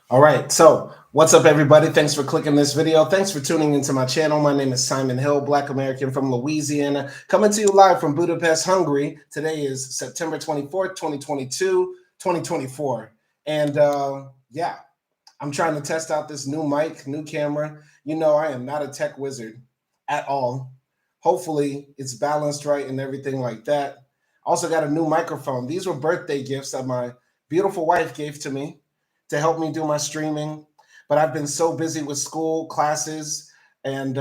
All right, so what's up, everybody? Thanks for clicking this video. Thanks for tuning into my channel. My name is Simon Hill, Black American from Louisiana, coming to you live from Budapest, Hungary. Today is September 24th, 2022, 2024. And yeah, I'm trying to test out this new mic, new camera. You know, I am not a tech wizard at all. Hopefully, it's balanced right and everything like that. Also, got a new microphone. These were birthday gifts that my beautiful wife gave to me to help me do my streaming. But I've been so busy with school, classes, and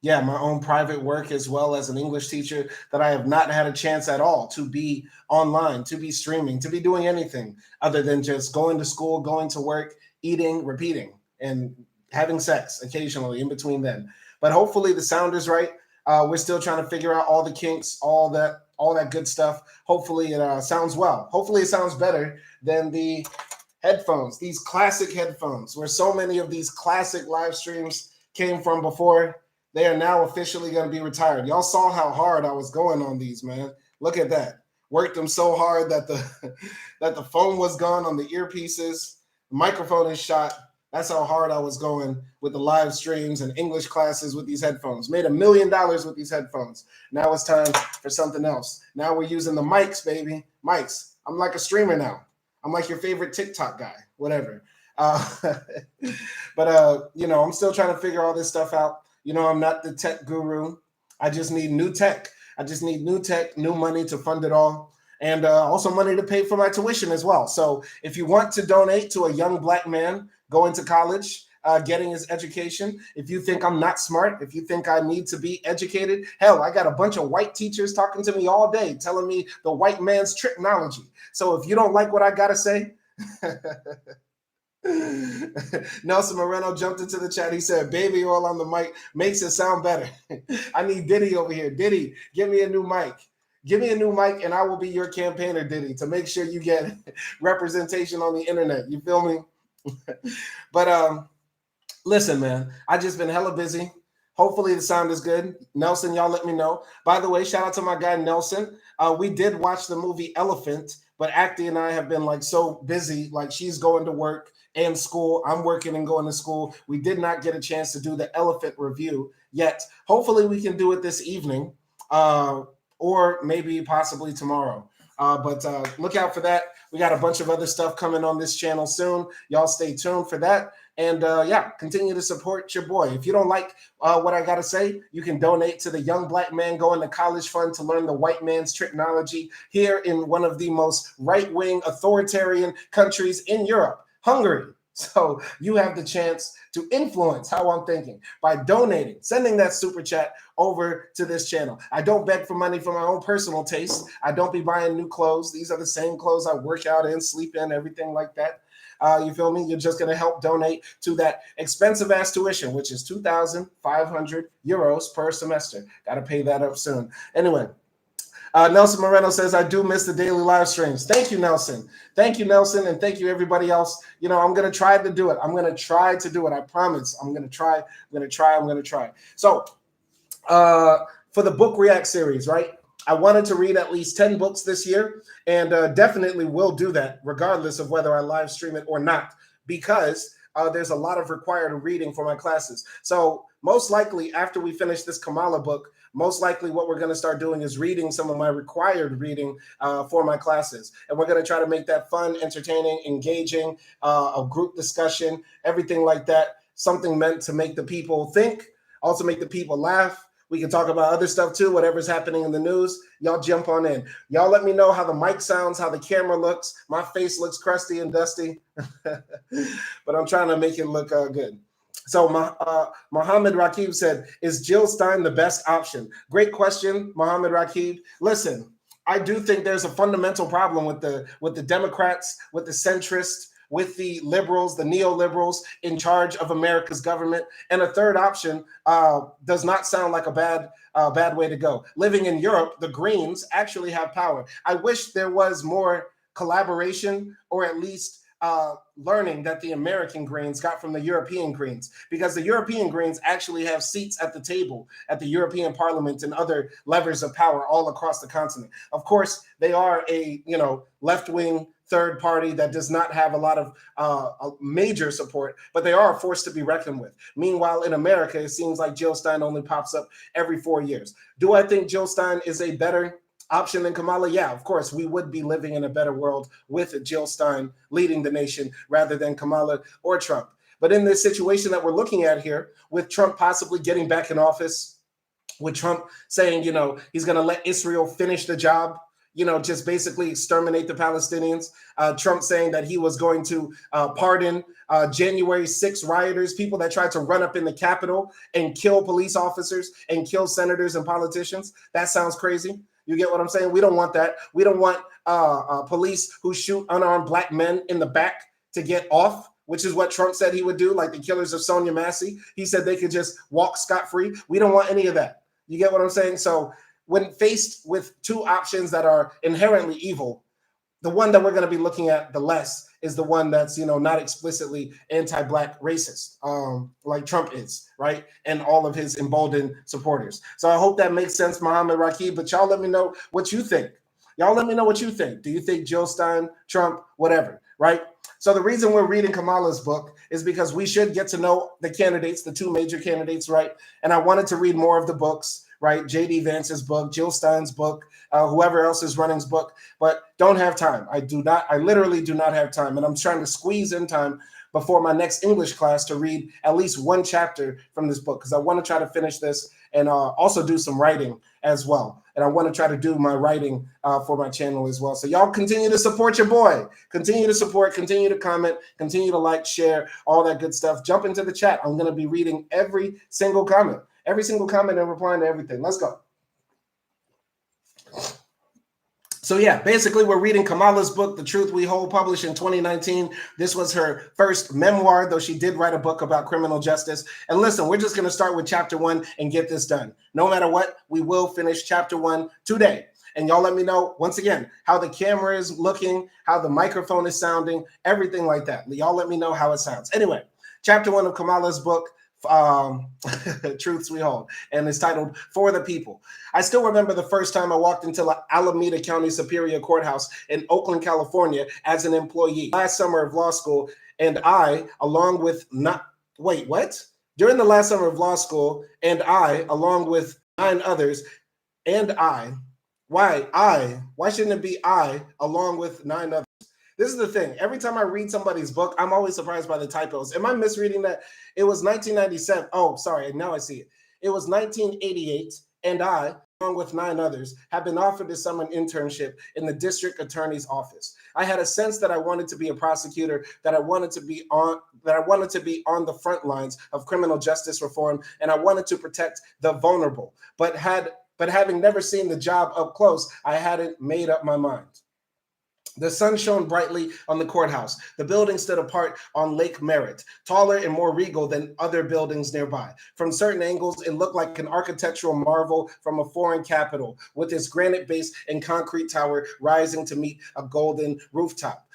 yeah, my own private work as well as an English teacher that I have not had a chance at all to be online, to be streaming, to be doing anything other than just going to school, going to work, eating, repeating, and having sex occasionally in between then. But hopefully the sound is right. We're still trying to figure out all the kinks, all that good stuff. Hopefully it sounds well. Hopefully it sounds better than the headphones, these classic headphones, where so many of these classic live streams came from before. They are now officially going to be retired. Y'all saw how hard I was going on these, man. Look at that. Worked them so hard that the that the phone was gone on the earpieces. The microphone is shot. That's how hard I was going with the live streams and English classes with these headphones. Made $1 million with these headphones. Now it's time for something else. Now we're using the mics, baby. Mics. I'm like a streamer now. I'm like your favorite TikTok guy, whatever. Uh, but you know, I'm still trying to figure all this stuff out. You know, I'm not the tech guru. I just need new tech. I just need new tech, new money to fund it all, and also money to pay for my tuition as well. So if you want to donate to a young Black man going to college, getting his education, if you think I'm not smart, if you think I need to be educated, hell, I got a bunch of white teachers talking to me all day, telling me the white man's technology. So if you don't like what I got to say, Nelson Moreno jumped into the chat. He said, baby oil on the mic makes it sound better. I need Diddy over here. Diddy, give me a new mic. Give me a new mic and I will be your campaigner, Diddy, to make sure you get representation on the internet. You feel me? But listen, man, I just been hella busy. Hopefully the sound is good. Nelson, y'all let me know. By the way, shout out to my guy Nelson. We did watch the movie Elephant, but Acti and I have been like so busy. Like she's going to work and school. I'm working and going to school. We did not get a chance to do the Elephant review yet. Hopefully we can do it this evening, or maybe possibly tomorrow. But look out for that. We got a bunch of other stuff coming on this channel soon. Y'all stay tuned for that. And yeah, continue to support your boy. If you don't like what I got to say, you can donate to the Young Black Man Going to College Fund to learn the white man's technology here in one of the most right-wing authoritarian countries in Europe, Hungary. So you have the chance to influence how I'm thinking by donating, sending that super chat over to this channel. I don't beg for money for my own personal taste. I don't be buying new clothes. These are the same clothes I work out in, sleep in, everything like that. You feel me? You're just going to help donate to that expensive ass tuition, which is 2,500 euros per semester. Got to pay that up soon. Anyway, Nelson Moreno says, I do miss the daily live streams. Thank you, Nelson. Thank you, Nelson. And thank you, everybody else. You know, I'm going to try to do it. I'm going to try to do it. I promise. I'm going to try. I'm going to try. I'm going to try. So for the book react series, right? I wanted to read at least 10 books this year, and definitely will do that regardless of whether I live stream it or not, because there's a lot of required reading for my classes. So most likely after we finish this Kamala book, most likely what we're going to start doing is reading some of my required reading for my classes. And we're going to try to make that fun, entertaining, engaging, a group discussion, everything like that, something meant to make the people think, also make the people laugh. We can talk about other stuff too, whatever's happening in the news. Y'all jump on in. Y'all let me know how the mic sounds, how the camera looks. My face looks crusty and dusty, but I'm trying to make it look good. So Mohammed Rakib said, is Jill Stein the best option? Great question, Mohammed Rakib. Listen, I do think there's a fundamental problem with the Democrats, with the centrists, with the liberals, the neoliberals in charge of America's government. And a third option does not sound like a bad way to go. Living in Europe, the Greens actually have power. I wish there was more collaboration, or at least learning that the American Greens got from the European Greens, because the European Greens actually have seats at the table at the European Parliament and other levers of power all across the continent. Of course, they are a left-wing third party that does not have a lot of major support, but they are a force to be reckoned with. Meanwhile, in America, it seems like Jill Stein only pops up every 4 years. Do I think Jill Stein is a better option than Kamala? Yeah, of course, we would be living in a better world with Jill Stein leading the nation rather than Kamala or Trump. But in this situation that we're looking at here, with Trump possibly getting back in office, with Trump saying, he's going to let Israel finish the job, just basically exterminate the Palestinians. Trump saying that he was going to pardon January 6 rioters, people that tried to run up in the Capitol and kill police officers and kill senators and politicians. That sounds crazy. You get what I'm saying? We don't want that. We don't want police who shoot unarmed black men in the back to get off, which is what Trump said he would do, like the killers of Sonia Massey. He said they could just walk scot-free. We don't want any of that. You get what I'm saying? So when faced with two options that are inherently evil, the one that we're going to be looking at the less is the one that's, not explicitly anti-black racist, like Trump is, right? And all of his emboldened supporters. So I hope that makes sense, Mohammed Rakib, but y'all let me know what you think. Y'all let me know what you think. Do you think Jill Stein, Trump, whatever, right? So the reason we're reading Kamala's book is because we should get to know the candidates, the two major candidates, right? And I wanted to read more of the books, right? J.D. Vance's book, Jill Stein's book, whoever else is running's book, but don't have time. I literally do not have time. And I'm trying to squeeze in time before my next English class to read at least one chapter from this book, because I want to try to finish this and also do some writing as well. And I want to try to do my writing for my channel as well. So y'all continue to support your boy. Continue to support, continue to comment, continue to like, share, all that good stuff. Jump into the chat. I'm going to be reading every single comment and replying to everything. Let's go. So yeah, basically we're reading Kamala's book, The Truth We Hold, published in 2019. This was her first memoir, though she did write a book about criminal justice. And listen, we're just going to start with chapter 1 and get this done. No matter what, we will finish chapter 1 today. And y'all let me know, once again, how the camera is looking, how the microphone is sounding, everything like that. Y'all let me know how it sounds. Anyway, chapter 1 of Kamala's book, Truths We Hold, and it's titled For the People. I still remember the first time I walked into Alameda County Superior Courthouse in Oakland, California as an employee. Last summer of law school, and I, along with During the last summer of law school, and I, along with 9 others, why shouldn't it be I, along with 9 others? This is the thing. Every time I read somebody's book, I'm always surprised by the typos. Am I misreading that? It was 1997. Oh, sorry. Now I see it. It was 1988, and I, along with 9 others, have been offered this summer an internship in the district attorney's office. I had a sense that I wanted to be a prosecutor, that I wanted to be on the front lines of criminal justice reform, and I wanted to protect the vulnerable. But having never seen the job up close, I hadn't made up my mind. The sun shone brightly on the courthouse. The building stood apart on Lake Merritt, taller and more regal than other buildings nearby. From certain angles, it looked like an architectural marvel from a foreign capital, with its granite base and concrete tower rising to meet a golden rooftop.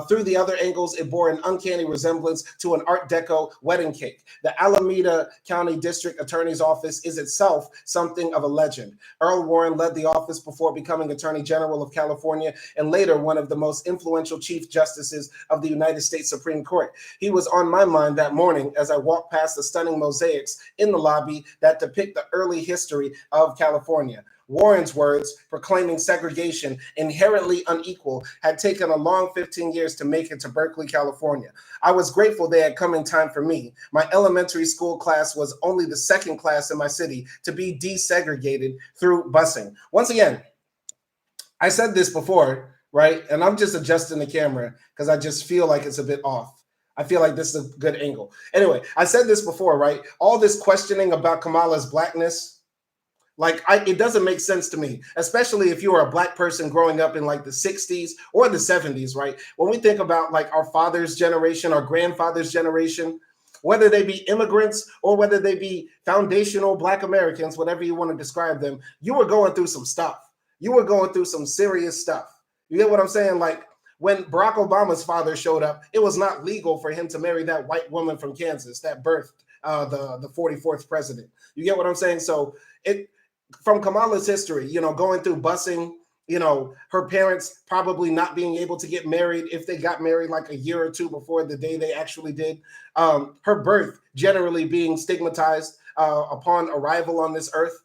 Through the other angles, it bore an uncanny resemblance to an Art Deco wedding cake. The Alameda County District Attorney's Office is itself something of a legend. Earl Warren led the office before becoming Attorney General of California and later one of the most influential Chief Justices of the United States Supreme Court. He was on my mind that morning as I walked past the stunning mosaics in the lobby that depict the early history of California. Warren's words, proclaiming segregation inherently unequal, had taken a long 15 years to make it to Berkeley, California. I was grateful they had come in time for me. My elementary school class was only the second class in my city to be desegregated through busing. Once again, I said this before, right? And I'm just adjusting the camera because I just feel like it's a bit off. I feel like this is a good angle. Anyway, I said this before, right? All this questioning about Kamala's blackness, it doesn't make sense to me, especially if you are a black person growing up in like the 60s or the 70s, right? When we think about like our father's generation, our grandfather's generation, whether they be immigrants or whether they be foundational Black Americans, whatever you want to describe them, you were going through some stuff. You were going through some serious stuff. You get what I'm saying? Like when Barack Obama's father showed up, it was not legal for him to marry that white woman from Kansas that birthed the 44th president. You get what I'm saying? So from Kamala's history, going through busing, her parents probably not being able to get married if they got married like a year or two before the day they actually did. Her birth generally being stigmatized upon arrival on this earth.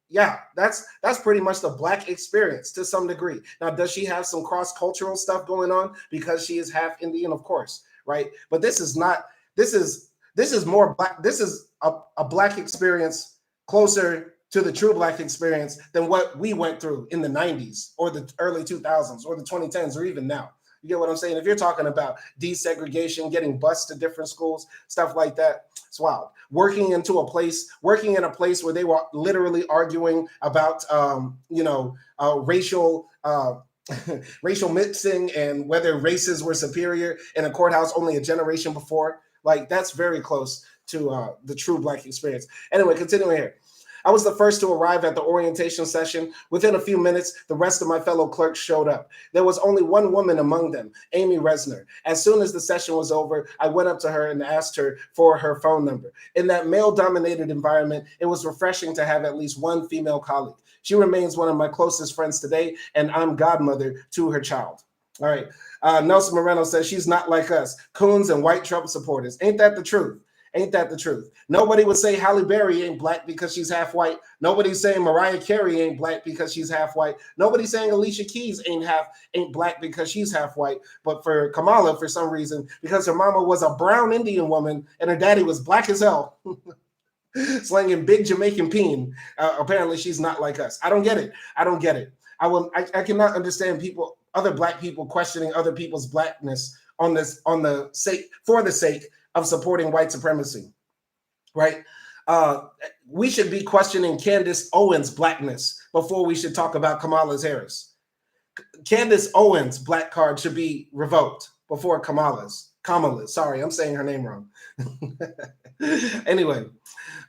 Yeah, that's pretty much the Black experience to some degree. Now, does she have some cross-cultural stuff going on because she is half Indian? Of course, right? But this is not. This is more Black. This is a Black experience closer to the true Black experience than what we went through in the 90s or the early 2000s or the 2010s or even now. You get what I'm saying? If you're talking about desegregation, getting bused to different schools, stuff like that, it's wild. Working in a place where they were literally arguing about, racial racial mixing and whether races were superior in a courthouse only a generation before. Like, that's very close to the true Black experience. Anyway, continuing here. I was the first to arrive at the orientation session. Within a few minutes, the rest of my fellow clerks showed up. There was only one woman among them, Amy Resner. As soon as the session was over, I went up to her and asked her for her phone number. In that male-dominated environment, it was refreshing to have at least one female colleague. She remains one of my closest friends today, and I'm godmother to her child. All right. Nelson Moreno says she's not like us, coons and white Trump supporters. Ain't that the truth? Ain't that the truth? Nobody would say Halle Berry ain't Black because she's half white. Nobody's saying Mariah Carey ain't Black because she's half white. Nobody's saying Alicia Keys ain't Black because she's half white. But for Kamala, for some reason, because her mama was a brown Indian woman and her daddy was Black as hell, slanging big Jamaican peen, apparently she's not like us. I don't get it. I cannot understand other Black people questioning other people's Blackness for the sake of supporting white supremacy, right? We should be questioning Candace Owens' Blackness before we should talk about Kamala Harris. Candace Owens' Black card should be revoked before Kamala's. Sorry, I'm saying her name wrong. Anyway,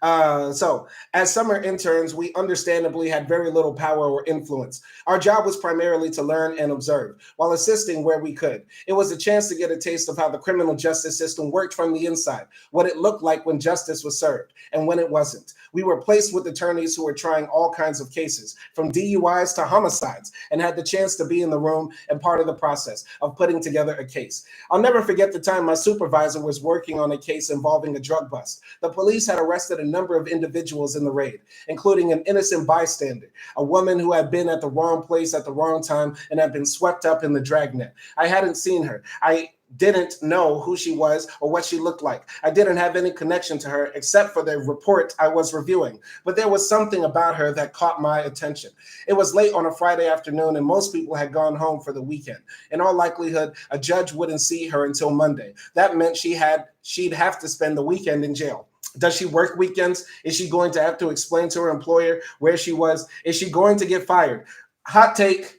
so as summer interns, we understandably had very little power or influence. Our job was primarily to learn and observe while assisting where we could. It was a chance to get a taste of how the criminal justice system worked from the inside, what it looked like when justice was served and when it wasn't. We were placed with attorneys who were trying all kinds of cases, from DUIs to homicides, and had the chance to be in the room and part of the process of putting together a case. I'll never forget the time my supervisor was working on a case involving a drug bust. The police had arrested a number of individuals in the raid, including an innocent bystander, a woman who had been at the wrong place at the wrong time and had been swept up in the dragnet. I hadn't seen her. I didn't know who she was or what she looked like. I didn't have any connection to her except for the report I was reviewing. But there was something about her that caught my attention. It was late on a Friday afternoon and most people had gone home for the weekend. In all likelihood, a judge wouldn't see her until Monday. That meant she'd have to spend the weekend in jail. Does she work weekends? Is she going to have to explain to her employer where she was? Is she going to get fired? Hot take.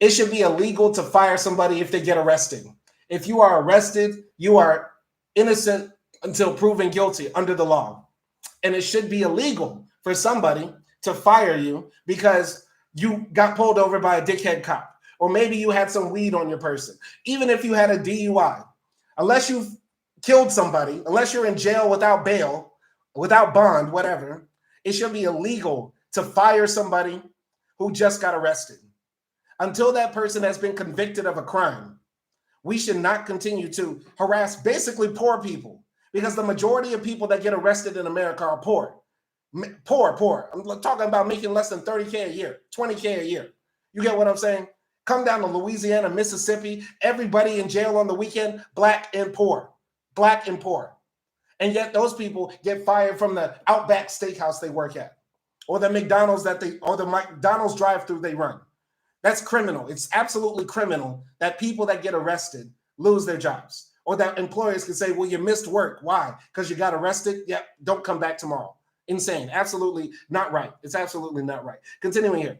It should be illegal to fire somebody if they get arrested. If you are arrested, you are innocent until proven guilty under the law. And it should be illegal for somebody to fire you because you got pulled over by a dickhead cop, or maybe you had some weed on your person. Even if you had a DUI, unless you've killed somebody, unless you're in jail without bail, without bond, whatever, it should be illegal to fire somebody who just got arrested. Until that person has been convicted of a crime, we should not continue to harass basically poor people, because the majority of people that get arrested in America are poor. Poor. I'm talking about making less than $30K a year, $20K a year. You get what I'm saying? Come down to Louisiana, Mississippi, everybody in jail on the weekend, Black and poor. And yet those people get fired from the Outback Steakhouse they work at, or the McDonald's drive-through they run. That's criminal. It's absolutely criminal that people that get arrested lose their jobs, or that employers can say, well, you missed work. Why? Because you got arrested? Yep, don't come back tomorrow. Insane. Absolutely not right. It's absolutely not right. Continuing here.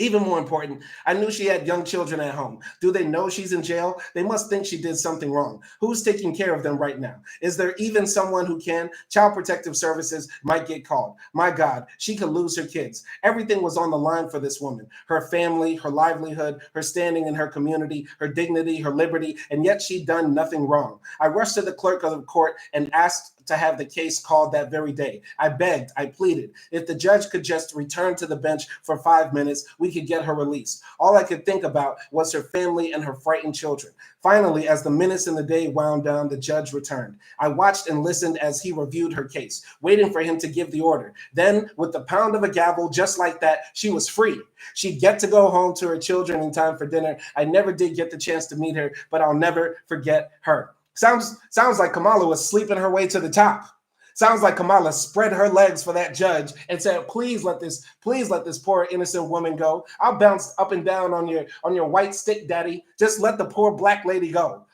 Even more important, I knew she had young children at home. Do they know she's in jail? They must think she did something wrong. Who's taking care of them right now? Is there even someone who can? Child Protective Services might get called. My God, she could lose her kids. Everything was on the line for this woman. Her family, her livelihood, her standing in her community, her dignity, her liberty, and yet she'd done nothing wrong. I rushed to the clerk of the court and asked to have the case called that very day. I begged, I pleaded. If the judge could just return to the bench for 5 minutes, we could get her released. All I could think about was her family and her frightened children. Finally, as the minutes in the day wound down, the judge returned. I watched and listened as he reviewed her case, waiting for him to give the order. Then, with the pound of a gavel, just like that, she was free. She'd get to go home to her children in time for dinner. I never did get the chance to meet her, but I'll never forget her. Sounds like Kamala was sleeping her way to the top. Sounds like Kamala spread her legs for that judge and said, please let this poor innocent woman go. I'll bounce up and down on your white stick, daddy. Just let the poor black lady go.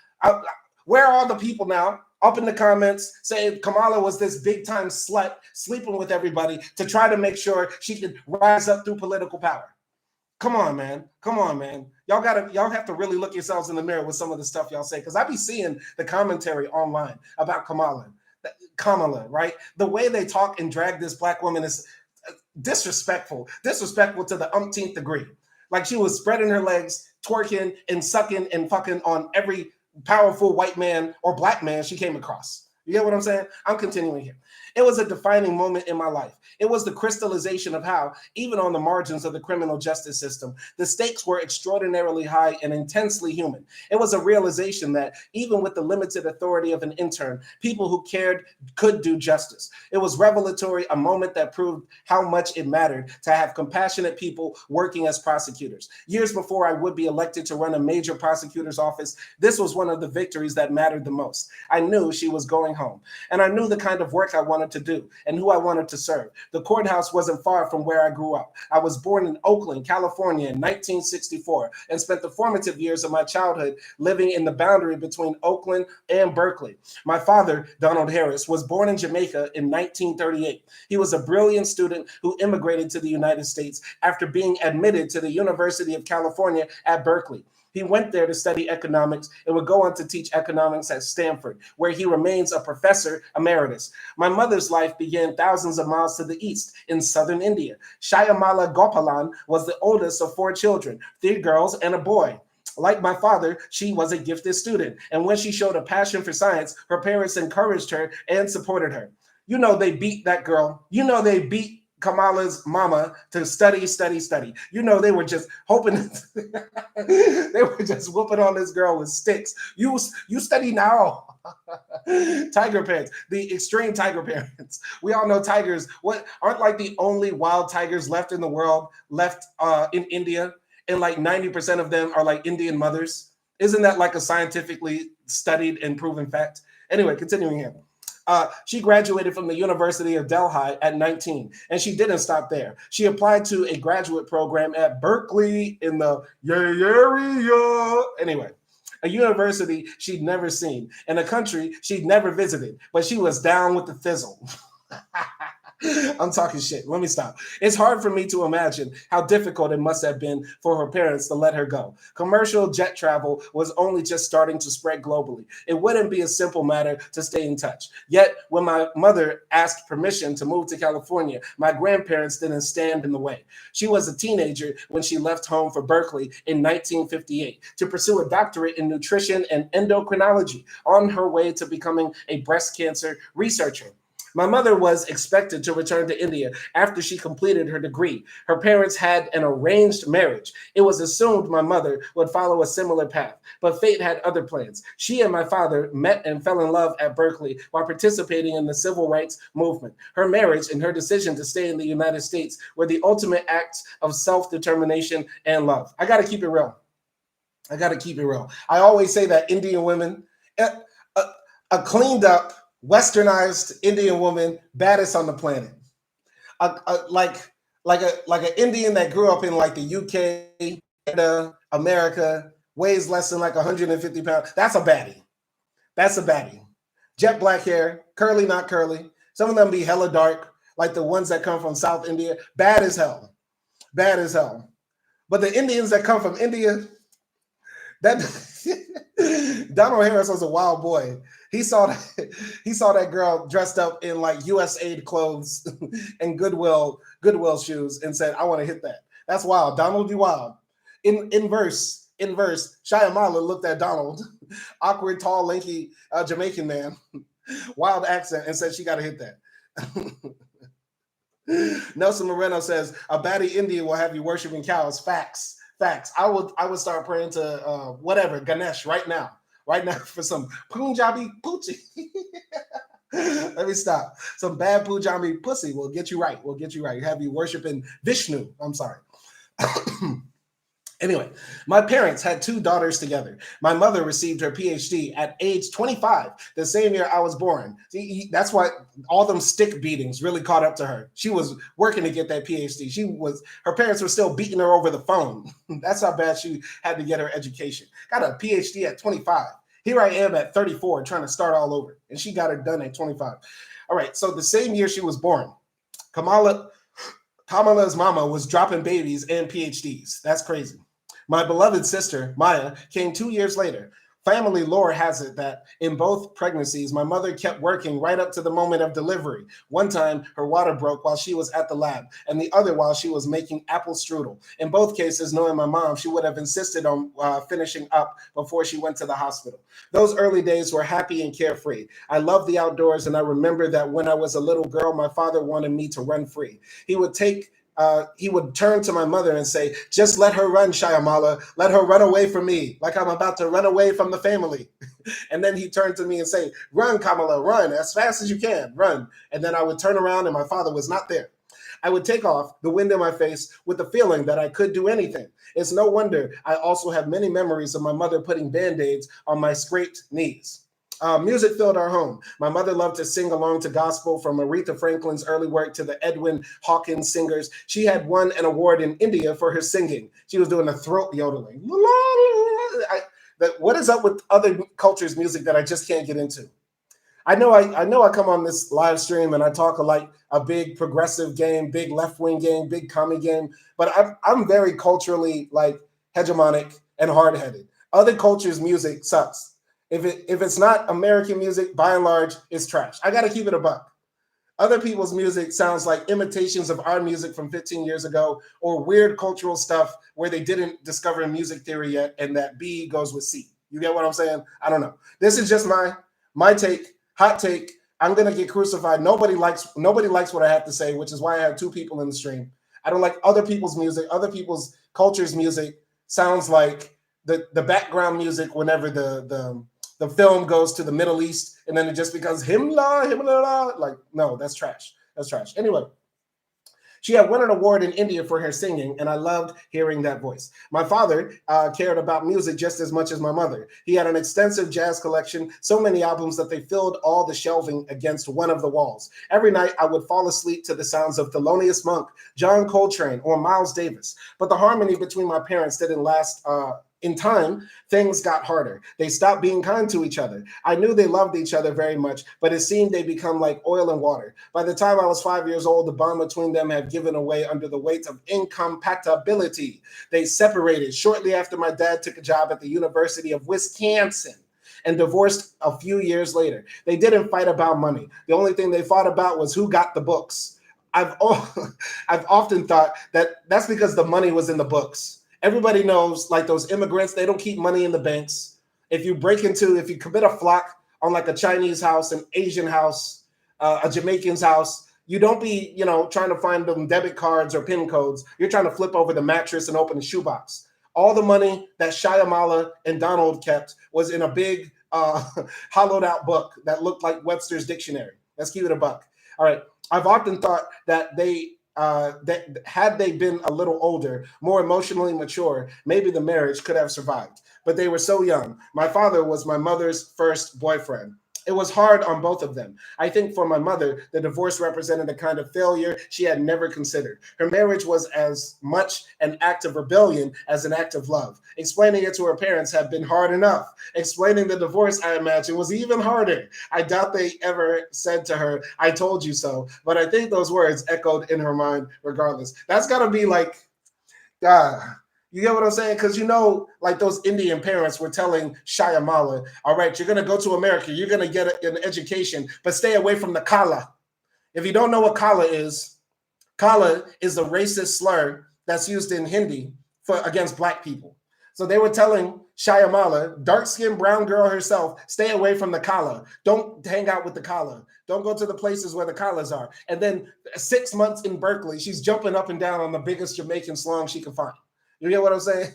Where are all the people now? Up in the comments saying Kamala was this big time slut sleeping with everybody to try to make sure she could rise up through political power. Come on, man. Come on, man. Y'all have to really look yourselves in the mirror with some of the stuff y'all say, because I be seeing the commentary online about Kamala, right? The way they talk and drag this black woman is disrespectful to the umpteenth degree. Like she was spreading her legs, twerking and sucking and fucking on every powerful white man or black man she came across. You get what I'm saying? I'm continuing here. It was a defining moment in my life. It was the crystallization of how, even on the margins of the criminal justice system, the stakes were extraordinarily high and intensely human. It was a realization that, even with the limited authority of an intern, people who cared could do justice. It was revelatory, a moment that proved how much it mattered to have compassionate people working as prosecutors. Years before I would be elected to run a major prosecutor's office, this was one of the victories that mattered the most. I knew she was going home, and I knew the kind of work I wanted to do and who I wanted to serve. The courthouse wasn't far from where I grew up. I was born in Oakland, California in 1964 and spent the formative years of my childhood living in the boundary between Oakland and Berkeley. My father, Donald Harris, was born in Jamaica in 1938. He was a brilliant student who immigrated to the United States after being admitted to the University of California at Berkeley. He went there to study economics and would go on to teach economics at Stanford, where he remains a professor emeritus. My mother's life began thousands of miles to the east in southern India. Shyamala Gopalan was the oldest of 4 children, 3 girls and a boy. Like my father, she was a gifted student, and when she showed a passion for science, her parents encouraged her and supported her. You know they beat that girl. You know they beat Kamala's mama to study. You know, they were just hoping, they were just whooping on this girl with sticks. You study now. Tiger parents, the extreme tiger parents. We all know tigers aren't like the only wild tigers left in the world, left in India, and like 90% of them are like Indian mothers. Isn't that like a scientifically studied and proven fact? Anyway, continuing here. She graduated from the University of Delhi at 19, and she didn't stop there. She applied to a graduate program at Berkeley in the area. Anyway, a university she'd never seen, and a country she'd never visited, but she was down with the thizzle. I'm talking shit. Let me stop. It's hard for me to imagine how difficult it must have been for her parents to let her go. Commercial jet travel was only just starting to spread globally. It wouldn't be a simple matter to stay in touch. Yet, when my mother asked permission to move to California, my grandparents didn't stand in the way. She was a teenager when she left home for Berkeley in 1958 to pursue a doctorate in nutrition and endocrinology on her way to becoming a breast cancer researcher. My mother was expected to return to India after she completed her degree. Her parents had an arranged marriage. It was assumed my mother would follow a similar path, but fate had other plans. She and my father met and fell in love at Berkeley while participating in the civil rights movement. Her marriage and her decision to stay in the United States were the ultimate acts of self-determination and love. I got to keep it real. I always say that Indian women, a cleaned up, westernized Indian woman, baddest on the planet. Like an Indian that grew up in like the UK, Canada, America, weighs less than like 150 pounds. That's a baddie. Jet black hair, curly, not curly. Some of them be hella dark, like the ones that come from South India. Bad as hell. But the Indians that come from India, that Donald Harris was a wild boy. He saw that girl dressed up in like USAID clothes and Goodwill shoes and said, "I want to hit that." That's wild. Donald, you wild. In verse, Shyamala looked at Donald, awkward, tall, lanky Jamaican man, Wild accent, and said she got to hit that. Nelson Moreno says a baddie Indian will have you worshiping cows. Facts, facts. I would start praying to whatever Ganesh right now for some Punjabi poochie. Let me stop. Some bad Punjabi pussy will get you right. Will get you right. Have you worshiping Vishnu? I'm sorry. Anyway, my parents had two daughters together. My mother received her PhD at age 25, the same year I was born. See, that's why all them stick beatings really caught up to her. She was working to get that PhD. Her parents were still beating her over the phone. That's how bad she had to get her education. Got a PhD at 25. Here I am at 34 trying to start all over, and she got it done at 25. All right, so the same year she was born, Kamala's mama was dropping babies and PhDs. That's crazy. My beloved sister, Maya, came 2 years later. Family lore has it that in both pregnancies, my mother kept working right up to the moment of delivery. One time, her water broke while she was at the lab, and the other while she was making apple strudel. In both cases, knowing my mom, she would have insisted on finishing up before she went to the hospital. Those early days were happy and carefree. I loved the outdoors, and I remember that when I was a little girl, my father wanted me to run free. He would turn to my mother and say, just let her run, Shyamala. Let her run away from me, like I'm about to run away from the family. And then he'd turn to me and say, run, Kamala, run as fast as you can, run. And then I would turn around and my father was not there. I would take off, the wind in my face, with the feeling that I could do anything. It's no wonder I also have many memories of my mother putting Band-Aids on my scraped knees. Music filled our home. My mother loved to sing along to gospel, from Aretha Franklin's early work to the Edwin Hawkins singers. She had won an award in India for her singing. She was doing a throat yodeling. What is up with other cultures' music that I just can't get into? I know I come on this live stream and I talk like a big progressive game, big left-wing game, big commie game, but I'm very culturally like hegemonic and hard-headed. Other cultures' music sucks. If it's not American music, by and large, it's trash. I got to keep it a buck. Other people's music sounds like imitations of our music from 15 years ago, or weird cultural stuff where they didn't discover music theory yet, and that B goes with C. You get what I'm saying? I don't know. This is just my take, hot take. I'm gonna get crucified. Nobody likes what I have to say, which is why I have two people in the stream. I don't like other people's music. Other people's culture's music sounds like the background music whenever the film goes to the Middle East, and then it just becomes himla. Like, no, that's trash. That's trash. Anyway, she had won an award in India for her singing, and I loved hearing that voice. My father cared about music just as much as my mother. He had an extensive jazz collection, so many albums that they filled all the shelving against one of the walls. Every night, I would fall asleep to the sounds of Thelonious Monk, John Coltrane, or Miles Davis. But the harmony between my parents didn't last. In time, things got harder. They stopped being kind to each other. I knew they loved each other very much, but it seemed they become like oil and water. By the time I was 5 years old, the bond between them had given away under the weight of incompatibility. They separated shortly after my dad took a job at the University of Wisconsin and divorced a few years later. They didn't fight about money. The only thing they fought about was who got the books. I've often thought that that's because the money was in the books. Everybody knows, like those immigrants, they don't keep money in the banks. If you commit a flock on like a Chinese house, an Asian house, a Jamaican's house, you don't be, trying to find them debit cards or PIN codes. You're trying to flip over the mattress and open the shoebox. All the money that Shyamala and Donald kept was in a big hollowed out book that looked like Webster's dictionary. Let's keep it a buck. All right. I've often thought that that had they been a little older, more emotionally mature, maybe the marriage could have survived. But they were so young. My father was my mother's first boyfriend. It was hard on both of them. I think for my mother, the divorce represented a kind of failure she had never considered. Her marriage was as much an act of rebellion as an act of love. Explaining it to her parents had been hard enough. Explaining the divorce, I imagine, was even harder. I doubt they ever said to her, I told you so. But I think those words echoed in her mind regardless. That's got to be like, you get what I'm saying? Because like those Indian parents were telling Shyamala, all right, you're going to go to America. You're going to get an education, but stay away from the kala. If you don't know what kala is a racist slur that's used in Hindi against Black people. So they were telling Shyamala, dark-skinned brown girl herself, stay away from the Kala. Don't hang out with the Kala. Don't go to the places where the Kalas are. And then 6 months in Berkeley, she's jumping up and down on the biggest Jamaican slong she can find. You get what I'm saying?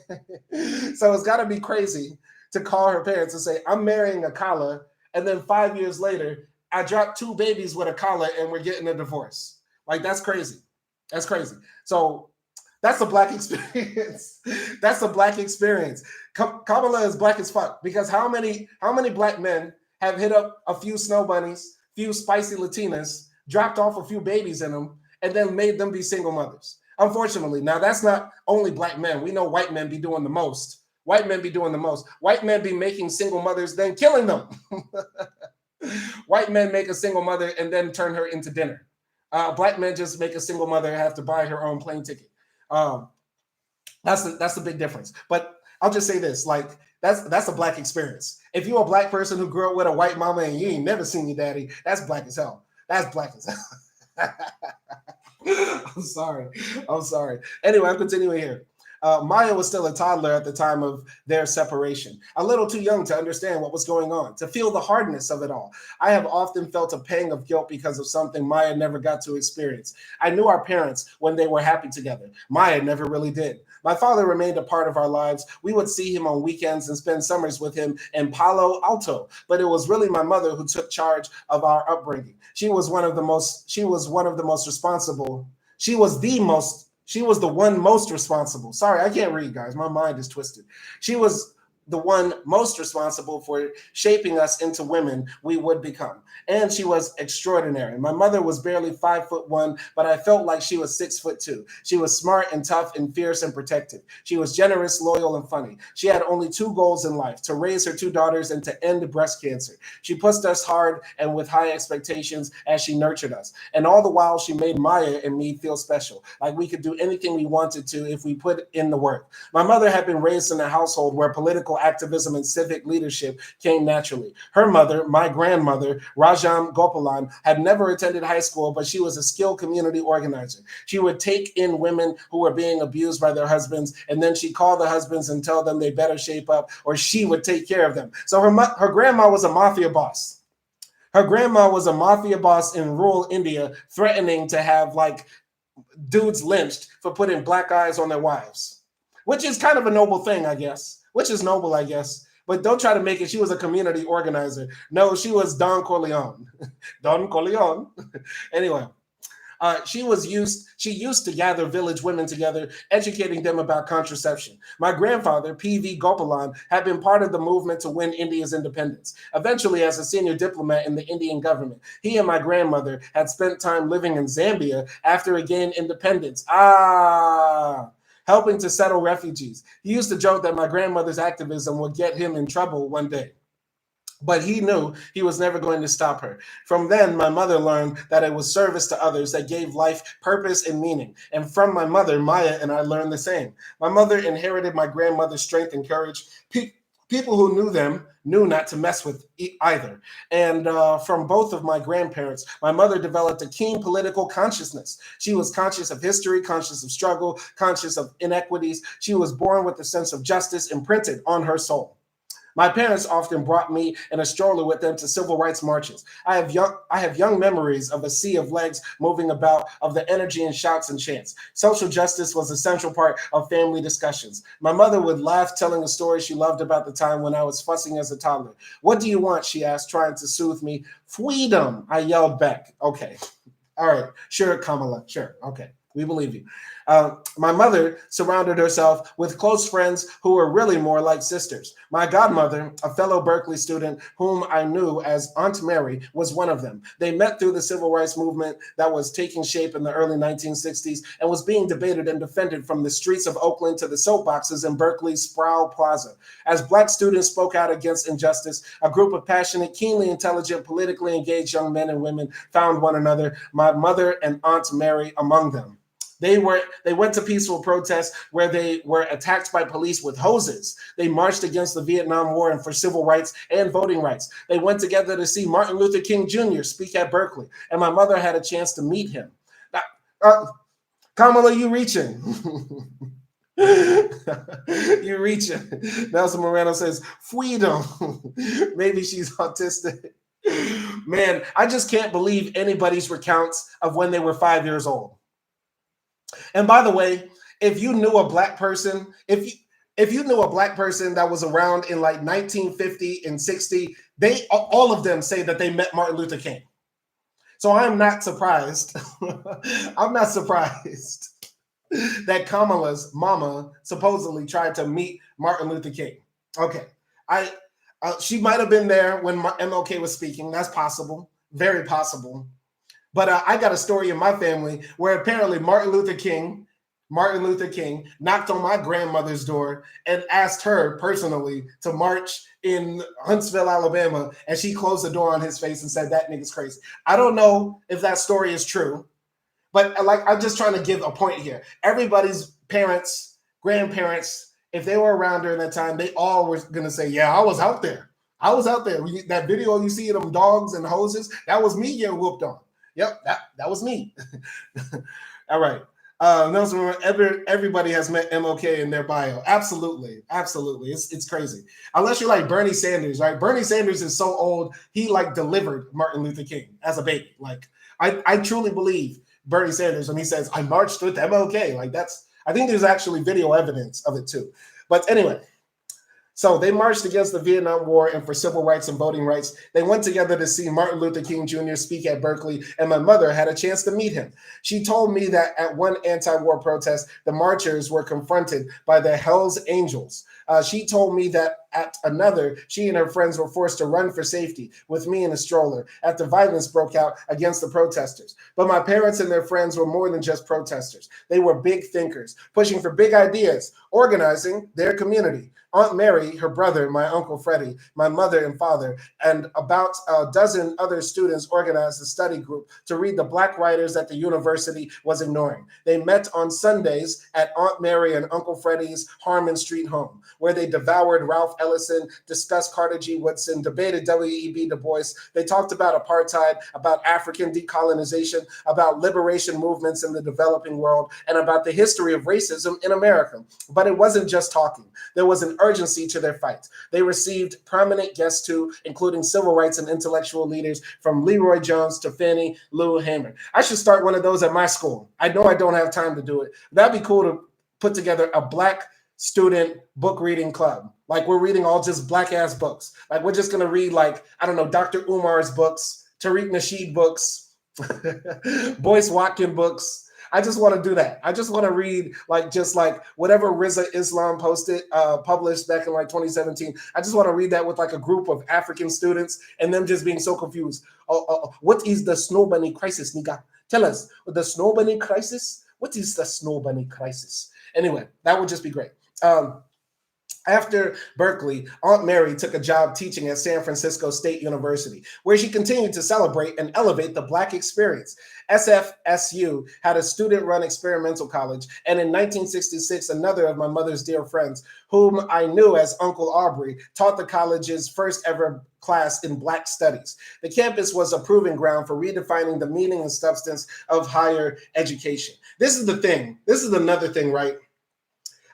So it's got to be crazy to call her parents and say, I'm marrying a Kala. And then 5 years later, I dropped 2 babies with a Kala and we're getting a divorce. Like, that's crazy. That's crazy. So that's a black experience. That's a black experience. Kamala is black as fuck because how many black men have hit up a few snow bunnies, few spicy Latinas, dropped off a few babies in them, and then made them be single mothers? Unfortunately, now that's not only black men. We know white men be doing the most. White men be doing the most. White men be making single mothers, then killing them. White men make a single mother and then turn her into dinner. Black men just make a single mother have to buy her own plane ticket. That's the big difference. But I'll just say this, like that's a black experience. If you're a black person who grew up with a white mama and you ain't never seen your daddy, that's black as hell. That's black as hell. I'm sorry. Anyway, I'm continuing here. Maya was still a toddler at the time of their separation, a little too young to understand what was going on, to feel the hardness of it all. I have often felt a pang of guilt because of something Maya never got to experience. I knew our parents when they were happy together. Maya never really did. My father remained a part of our lives. We would see him on weekends and spend summers with him in Palo Alto, but it was really my mother who took charge of our upbringing. She was the one most responsible. Sorry, I can't read, guys. My mind is twisted. She was the one most responsible for shaping us into women we would become. And she was extraordinary. My mother was barely 5'1", but I felt like she was 6'2". She was smart and tough and fierce and protective. She was generous, loyal, and funny. She had only 2 goals in life: to raise her 2 daughters and to end breast cancer. She pushed us hard and with high expectations as she nurtured us. And all the while, she made Maya and me feel special, like we could do anything we wanted to if we put in the work. My mother had been raised in a household where political activism and civic leadership came naturally. Her mother, my grandmother, Rajam Gopalan, had never attended high school, but she was a skilled community organizer. She would take in women who were being abused by their husbands, and then she'd call the husbands and tell them they better shape up or she would take care of them. So her grandma was a mafia boss. Her grandma was a mafia boss in rural India, threatening to have like dudes lynched for putting black eyes on their wives, which is kind of a noble thing, I guess. Which is noble, I guess. But don't try to make it she was a community organizer. No, she was Don Corleone. Don Corleone. Anyway, she used to gather village women together, educating them about contraception. My grandfather, P.V. Gopalan, had been part of the movement to win India's independence. Eventually, as a senior diplomat in the Indian government, he and my grandmother had spent time living in Zambia after it gained independence. Helping to settle refugees. He used to joke that my grandmother's activism would get him in trouble one day. But he knew he was never going to stop her. From then, my mother learned that it was service to others that gave life purpose and meaning. And from my mother, Maya and I learned the same. My mother inherited my grandmother's strength and courage. People who knew them knew not to mess with either. And from both of my grandparents, my mother developed a keen political consciousness. She was conscious of history, conscious of struggle, conscious of inequities. She was born with a sense of justice imprinted on her soul. My parents often brought me in a stroller with them to civil rights marches. I have young memories of a sea of legs moving about, of the energy and shouts and chants. Social justice was a central part of family discussions. My mother would laugh telling a story she loved about the time when I was fussing as a toddler. What do you want? She asked, trying to soothe me. Freedom, I yelled back. Okay. All right. Sure, Kamala. Sure. Okay. We believe you. My mother surrounded herself with close friends who were really more like sisters. My godmother, a fellow Berkeley student whom I knew as Aunt Mary, was one of them. They met through the civil rights movement that was taking shape in the early 1960s and was being debated and defended from the streets of Oakland to the soapboxes in Berkeley's Sproul Plaza. As Black students spoke out against injustice, a group of passionate, keenly intelligent, politically engaged young men and women found one another, my mother and Aunt Mary among them. They went to peaceful protests where they were attacked by police with hoses. They marched against the Vietnam War and for civil rights and voting rights. They went together to see Martin Luther King Jr. speak at Berkeley, and my mother had a chance to meet him. Kamala, you reaching? You reach it. Nelson Moreno says, freedom. Maybe she's autistic. Man, I just can't believe anybody's recounts of when they were 5 years old. And by the way, if you knew a black person, if you knew a black person that was around in like 1950 and 60, they all of them say that they met Martin Luther King. So I'm not surprised. I'm not surprised that Kamala's mama supposedly tried to meet Martin Luther King. Okay, I she might have been there when MLK was speaking. That's possible, very possible. But I got a story in my family where apparently Martin Luther King knocked on my grandmother's door and asked her personally to march in Huntsville, Alabama, and she closed the door on his face and said, "That nigga's crazy." I don't know if that story is true, but like I'm just trying to give a point here. Everybody's parents, grandparents, if they were around during that time, they all were gonna say, "Yeah, I was out there. I was out there." That video you see of them dogs and hoses, that was me getting whooped on. Yep, that was me. All right. Nelson, everybody has met MLK in their bio. Absolutely, absolutely. It's crazy. Unless you're like Bernie Sanders, right? Bernie Sanders is so old, he like delivered Martin Luther King as a baby. Like I truly believe Bernie Sanders when he says I marched with MLK. Like I think there's actually video evidence of it too. But anyway, so they marched against the Vietnam War and for civil rights and voting rights. They went together to see Martin Luther King Jr. speak at Berkeley, and my mother had a chance to meet him. She told me that at one anti-war protest, the marchers were confronted by the Hells Angels. She told me that at another, she and her friends were forced to run for safety with me in a stroller after violence broke out against the protesters. But my parents and their friends were more than just protesters. They were big thinkers, pushing for big ideas, organizing their community. Aunt Mary, her brother, my Uncle Freddie, my mother and father, and about a dozen other students organized a study group to read the black writers that the university was ignoring. They met on Sundays at Aunt Mary and Uncle Freddie's Harmon Street home, where they devoured Ralph Ellison, discussed Carter G. Woodson, debated W.E.B. Du Bois. They talked about apartheid, about African decolonization, about liberation movements in the developing world, and about the history of racism in America. But it wasn't just talking. There was an urgency to their fight. They received prominent guests too, including civil rights and intellectual leaders from Leroy Jones to Fannie Lou Hamer. I should start one of those at my school. I know I don't have time to do it. That'd be cool to put together a black student book reading club. Like we're reading all just black ass books. Like we're just gonna read like, I don't know, Dr. Umar's books, Tariq Nasheed books, Boyce Watkin books. I just want to do that. I just want to read like just like whatever Riza Islam published back in like 2017. I just want to read that with like a group of African students and them just being so confused. What is the snow bunny crisis, nigga? Tell us the snow bunny crisis. What is the snow bunny crisis? Anyway, that would just be great. After Berkeley, Aunt Mary took a job teaching at San Francisco State University, where she continued to celebrate and elevate the Black experience. SFSU had a student-run experimental college, and in 1966, another of my mother's dear friends, whom I knew as Uncle Aubrey, taught the college's first ever class in Black studies. The campus was a proving ground for redefining the meaning and substance of higher education. This is the thing. This is another thing, right?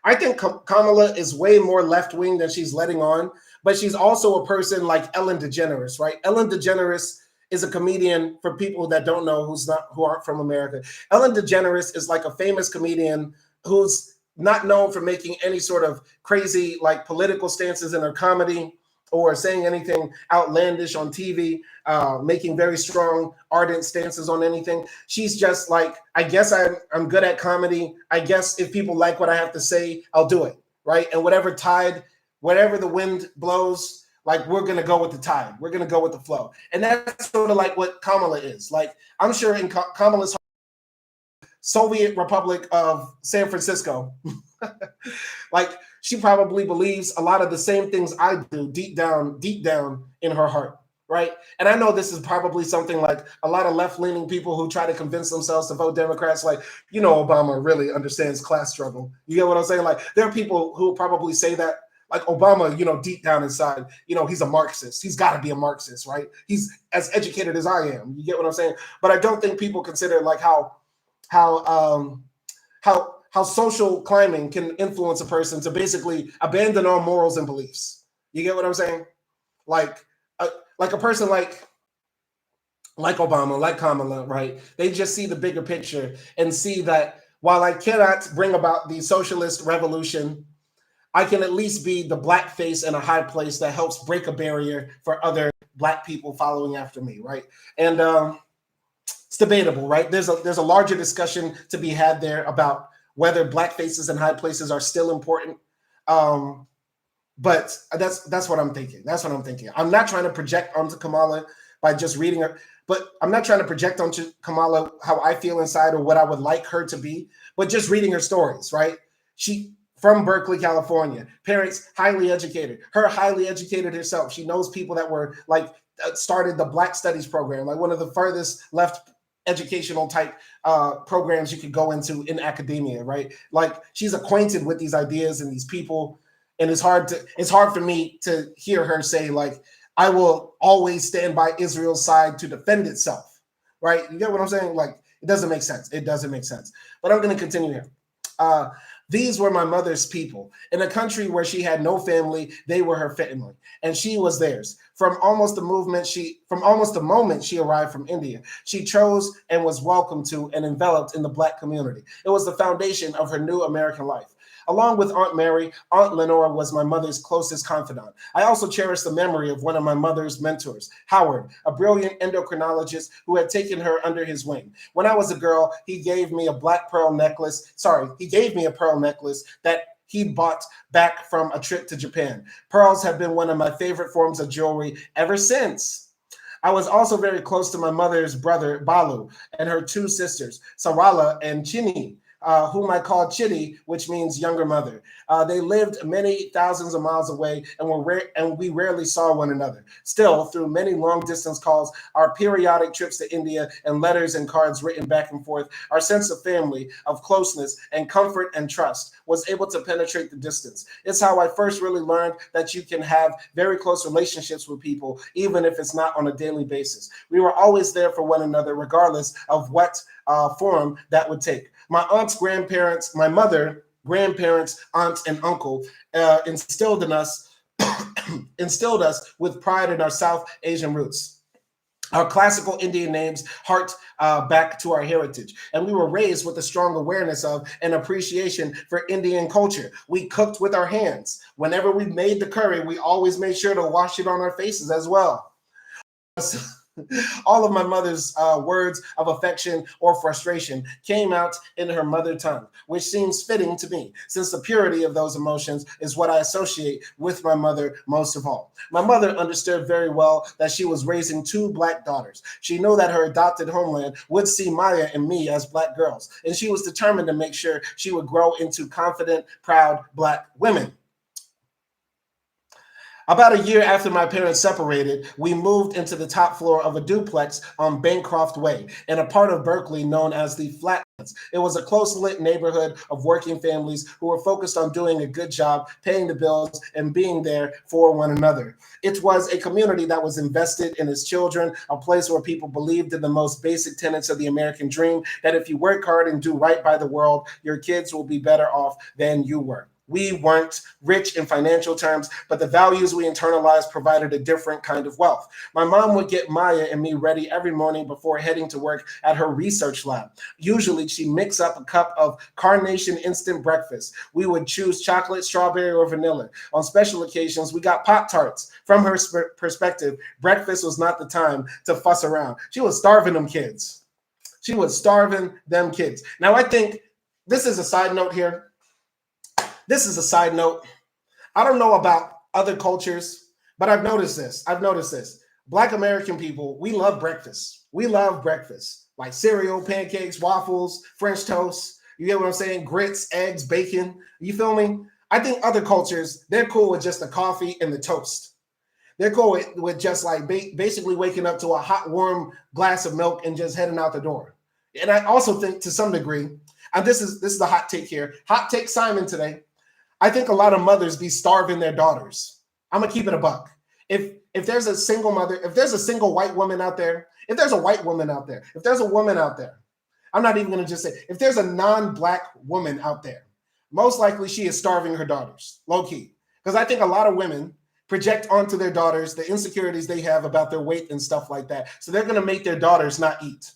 I think Kamala is way more left-wing than she's letting on, but she's also a person like Ellen DeGeneres, right? Ellen DeGeneres is a comedian for people that don't know who aren't from America. Ellen DeGeneres is like a famous comedian who's not known for making any sort of crazy like political stances in her comedy or saying anything outlandish on TV, making very strong, ardent stances on anything. She's just like, I guess I'm good at comedy. I guess if people like what I have to say, I'll do it, right? And whatever the wind blows, like we're going to go with the tide. We're going to go with the flow. And that's sort of like what Kamala is. Like I'm sure in Kamala's Soviet Republic of San Francisco, like she probably believes a lot of the same things I do deep down in her heart, right? And I know this is probably something like a lot of left-leaning people who try to convince themselves to vote Democrats, like, you know, Obama really understands class struggle. You get what I'm saying? Like there are people who probably say that, like Obama, you know, deep down inside, you know, he's a Marxist. He's got to be a Marxist, right? He's as educated as I am. You get what I'm saying? But I don't think people consider like how how social climbing can influence a person to basically abandon all morals and beliefs. You get what I'm saying? Like, a, like a person like Obama, like Kamala, right? They just see the bigger picture and see that while I cannot bring about the socialist revolution, I can at least be the black face in a high place that helps break a barrier for other black people following after me, right? And it's debatable, right? There's a larger discussion to be had there about whether black faces in high places are still important. Um, but that's what I'm thinking. That's what I'm thinking. I'm not trying to project onto Kamala by just reading her, but I'm not trying to project onto Kamala how I feel inside or what I would like her to be, but just reading her stories, right? She from Berkeley, California, parents highly educated, her highly educated herself. She knows people that were like started the Black Studies program, like one of the furthest left educational type programs you could go into in academia, right? Like she's acquainted with these ideas and these people, and it's hard for me to hear her say like, I will always stand by Israel's side to defend itself, right? You get what I'm saying? Like it doesn't make sense. It doesn't make sense. But I'm going to continue here. These were my mother's people. In a country where she had no family, they were her family, and she was theirs. From almost the moment she arrived from India, she chose and was welcomed to and enveloped in the Black community. It was the foundation of her new American life. Along with Aunt Mary, Aunt Lenora was my mother's closest confidant. I also cherish the memory of one of my mother's mentors, Howard, a brilliant endocrinologist who had taken her under his wing. When I was a girl, he gave me a pearl necklace that he bought back from a trip to Japan. Pearls have been one of my favorite forms of jewelry ever since. I was also very close to my mother's brother, Balu, and her two sisters, Sarala and Chini, whom I called Chitty, which means younger mother. They lived many thousands of miles away and we rarely saw one another. Still, through many long-distance calls, our periodic trips to India, and letters and cards written back and forth, our sense of family, of closeness, and comfort and trust was able to penetrate the distance. It's how I first really learned that you can have very close relationships with people, even if it's not on a daily basis. We were always there for one another, regardless of what form that would take. My aunt's grandparents, my mother, grandparents, aunts, and uncle instilled us with pride in our South Asian roots. Our classical Indian names hark back to our heritage, and we were raised with a strong awareness of and appreciation for Indian culture. We cooked with our hands. Whenever we made the curry, we always made sure to wash it on our faces as well. All of my mother's words of affection or frustration came out in her mother tongue, which seems fitting to me, since the purity of those emotions is what I associate with my mother most of all. My mother understood very well that she was raising two Black daughters. She knew that her adopted homeland would see Maya and me as Black girls, and she was determined to make sure she would grow into confident, proud Black women. About a year after my parents separated, we moved into the top floor of a duplex on Bancroft Way in a part of Berkeley known as the Flatlands. It was a close-knit neighborhood of working families who were focused on doing a good job, paying the bills, and being there for one another. It was a community that was invested in its children, a place where people believed in the most basic tenets of the American dream, that if you work hard and do right by the world, your kids will be better off than you were. We weren't rich in financial terms, but the values we internalized provided a different kind of wealth. My mom would get Maya and me ready every morning before heading to work at her research lab. Usually, she'd mix up a cup of Carnation instant breakfast. We would choose chocolate, strawberry, or vanilla. On special occasions, we got Pop-Tarts. From her perspective, breakfast was not the time to fuss around. She was starving them kids. Now, I think this is a side note here. I don't know about other cultures, but I've noticed this. Black American people, we love breakfast. Like cereal, pancakes, waffles, French toast. You get what I'm saying? Grits, eggs, bacon. You feel me? I think other cultures, they're cool with just the coffee and the toast. They're cool with just like basically waking up to a hot, warm glass of milk and just heading out the door. And I also think to some degree, and this is the hot take here. Hot take Simon today. I think a lot of mothers be starving their daughters. I'm gonna keep it a buck. If there's a single mother, if there's a single white woman out there, if there's a woman out there, I'm not even going to just say, if there's a non-black woman out there, most likely she is starving her daughters, low key. Because I think a lot of women project onto their daughters the insecurities they have about their weight and stuff like that. So they're going to make their daughters not eat.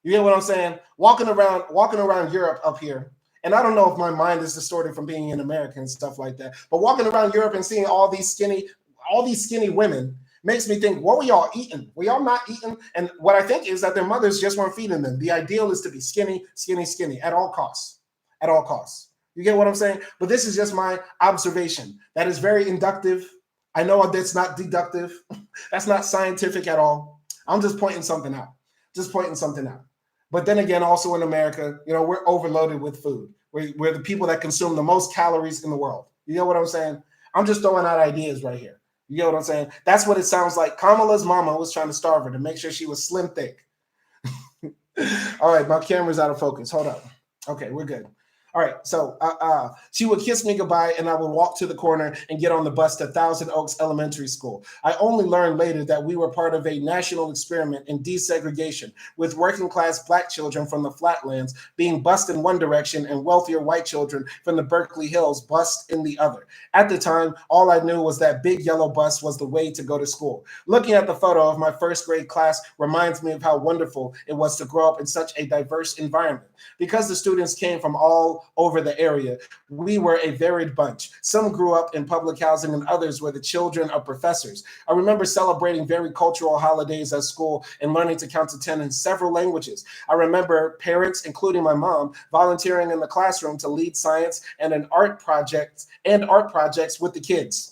You get what I'm saying? Walking around Europe up here, and I don't know if my mind is distorted from being in America and stuff like that, but walking around Europe and seeing all these skinny women makes me think, what were y'all eating? Were y'all not eating? And what I think is that their mothers just weren't feeding them. The ideal is to be skinny, skinny, skinny at all costs. At all costs. You get what I'm saying? But this is just my observation. That is very inductive. I know that's not deductive. That's not scientific at all. I'm just pointing something out. Just pointing something out. But then again, also in America, we're overloaded with food. We're the people that consume the most calories in the world. You know what I'm saying? I'm just throwing out ideas right here. You get what I'm saying? That's what it sounds like. Kamala's mama was trying to starve her to make sure she was slim thick. All right, my camera's out of focus. Hold up. Okay, we're good. All right, so she would kiss me goodbye, and I would walk to the corner and get on the bus to Thousand Oaks Elementary School. I only learned later that we were part of a national experiment in desegregation, with working-class black children from the flatlands being bused in one direction and wealthier white children from the Berkeley Hills bused in the other. At the time, all I knew was that big yellow bus was the way to go to school. Looking at the photo of my first grade class reminds me of how wonderful it was to grow up in such a diverse environment. Because the students came from all over the area, we were a varied bunch. Some grew up in public housing and others were the children of professors. I remember celebrating very cultural holidays at school and learning to count to 10 in several languages. I remember parents, including my mom, volunteering in the classroom to lead science and art projects with the kids.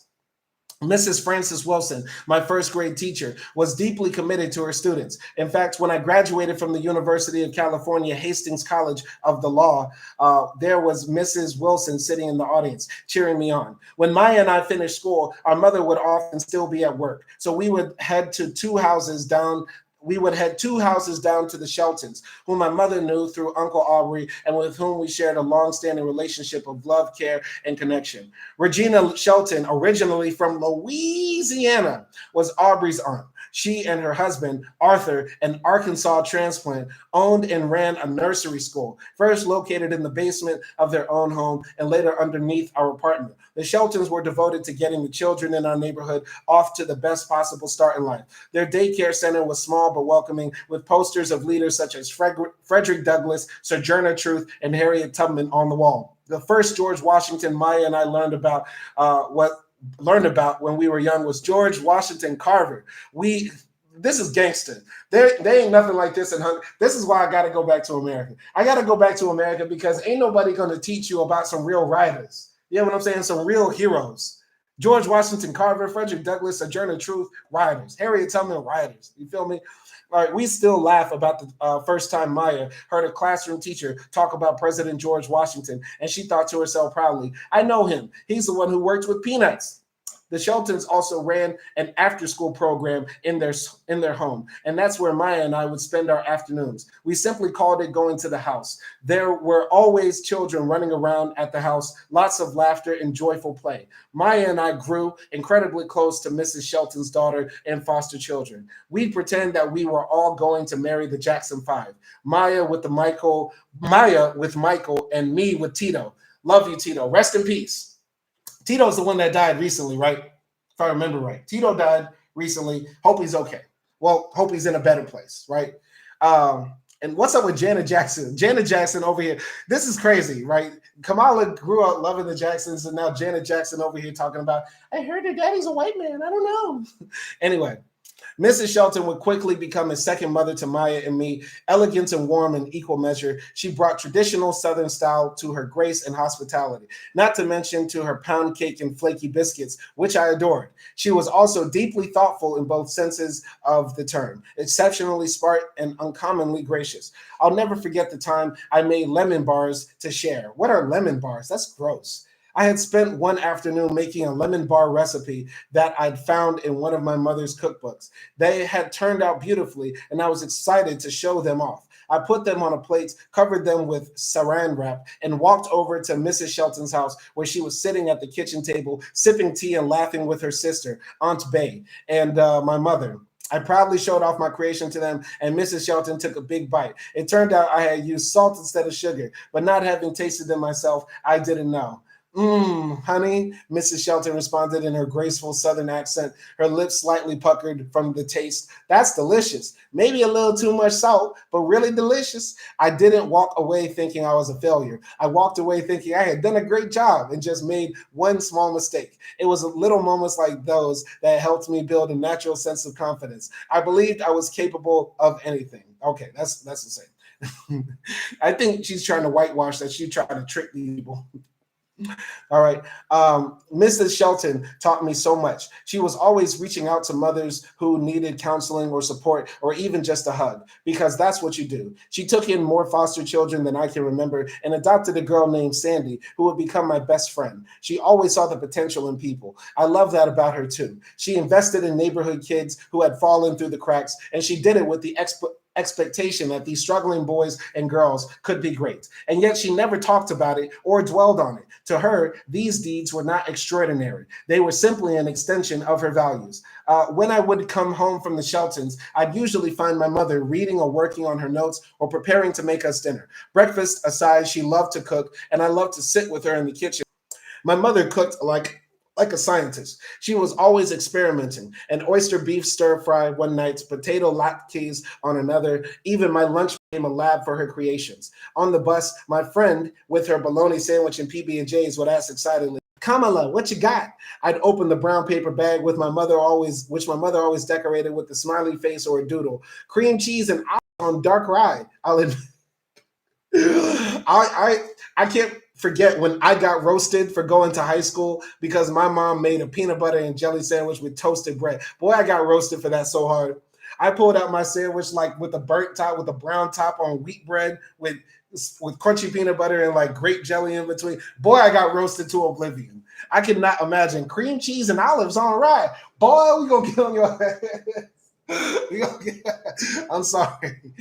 Mrs. Frances Wilson, my first grade teacher, was deeply committed to her students. In fact, when I graduated from the University of California, Hastings College of the Law, there was Mrs. Wilson sitting in the audience, cheering me on. When Maya and I finished school, our mother would often still be at work. So we would head two houses down to the Sheltons, whom my mother knew through Uncle Aubrey and with whom we shared a long-standing relationship of love, care, and connection. Regina Shelton, originally from Louisiana, was Aubrey's aunt. She and her husband, Arthur, an Arkansas transplant, owned and ran a nursery school, first located in the basement of their own home and later underneath our apartment. The Sheltons were devoted to getting the children in our neighborhood off to the best possible start in life. Their daycare center was small but welcoming, with posters of leaders such as Frederick Douglass, Sojourner Truth, and Harriet Tubman on the wall. The first George Washington Maya and I learned about when we were young was George Washington Carver. This is gangster. There ain't nothing like this in Hungary. This is why I got to go back to America. I got to go back to America because ain't nobody going to teach you about some real writers. You know what I'm saying? Some real heroes. George Washington Carver, Frederick Douglass, Sojourner Truth, writers. Harriet Tubman, writers. You feel me? All right, we still laugh about the first time Maya heard a classroom teacher talk about President George Washington, and she thought to herself proudly, I know him. He's the one who worked with Peanuts. The Sheltons also ran an after-school program in their home, and that's where Maya and I would spend our afternoons. We simply called it going to the house. There were always children running around at the house, lots of laughter and joyful play. Maya and I grew incredibly close to Mrs. Shelton's daughter and foster children. We'd pretend that we were all going to marry the Jackson Five. Maya with Michael, and me with Tito. Love you, Tito. Rest in peace. Tito's the one that died recently, right? If I remember right. Tito died recently. Hope he's okay. Well, hope he's in a better place, right? And what's up with Janet Jackson? Janet Jackson over here. This is crazy, right? Kamala grew up loving the Jacksons, and now Janet Jackson over here talking about, I heard her daddy's a white man. I don't know. Anyway, Mrs. Shelton would quickly become a second mother to Maya and me, elegant and warm in equal measure. She brought traditional Southern style to her grace and hospitality, not to mention to her pound cake and flaky biscuits, which I adored. She was also deeply thoughtful in both senses of the term, exceptionally smart and uncommonly gracious. I'll never forget the time I made lemon bars to share. What are lemon bars? That's gross. I had spent one afternoon making a lemon bar recipe that I'd found in one of my mother's cookbooks. They had turned out beautifully, and I was excited to show them off. I put them on a plate, covered them with saran wrap, and walked over to Mrs. Shelton's house, where she was sitting at the kitchen table, sipping tea and laughing with her sister, Aunt Bay, and my mother. I proudly showed off my creation to them, and Mrs. Shelton took a big bite. It turned out I had used salt instead of sugar, but not having tasted them myself, I didn't know. Honey, Mrs. Shelton responded in her graceful southern accent, her lips slightly puckered from the taste. That's delicious. Maybe a little too much salt, but really delicious. I didn't walk away thinking I was a failure. I walked away thinking I had done a great job and just made one small mistake. It was little moments like those that helped me build a natural sense of confidence. I believed I was capable of anything. Okay, that's insane. I think she's trying to whitewash that she tried to trick these people. All right. Mrs. Shelton taught me so much. She was always reaching out to mothers who needed counseling or support or even just a hug, because that's what you do. She took in more foster children than I can remember and adopted a girl named Sandy who would become my best friend. She always saw the potential in people. I love that about her too. She invested in neighborhood kids who had fallen through the cracks, and she did it with the expectation that these struggling boys and girls could be great. And yet she never talked about it or dwelled on it. To her, these deeds were not extraordinary. They were simply an extension of her values. When I would come home from the Sheltons, I'd usually find my mother reading or working on her notes or preparing to make us dinner. Breakfast aside, she loved to cook, and I loved to sit with her in the kitchen. My mother cooked like a scientist. She was always experimenting. An oyster beef stir fry one night, potato latkes on another. Even my lunch became a lab for her creations. On the bus, my friend with her bologna sandwich and PB&Js would ask excitedly, "Kamala, what you got?" I'd open the brown paper bag which my mother always decorated with a smiley face or a doodle. Cream cheese and olives on dark rye. I'll admit, I can't forget when I got roasted for going to high school because my mom made a peanut butter and jelly sandwich with toasted bread. Boy, I got roasted for that so hard. I pulled out my sandwich like with a burnt top, with a brown top on wheat bread with crunchy peanut butter and like grape jelly in between. Boy, I got roasted to oblivion. I could not imagine cream cheese and olives on rye. Boy, we gonna get on your head. I'm sorry.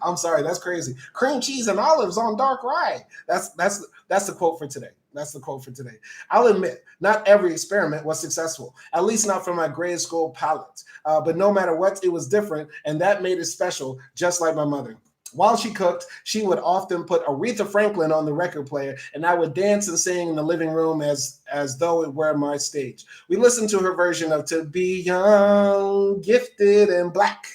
I'm sorry. That's crazy. Cream cheese and olives on dark rye. That's the quote for today. That's the quote for today. I'll admit, not every experiment was successful, at least not for my grade school palate. But no matter what, it was different, and that made it special, just like my mother. While she cooked, she would often put Aretha Franklin on the record player, and I would dance and sing in the living room as though it were my stage. We listened to her version of To Be Young, Gifted, and Black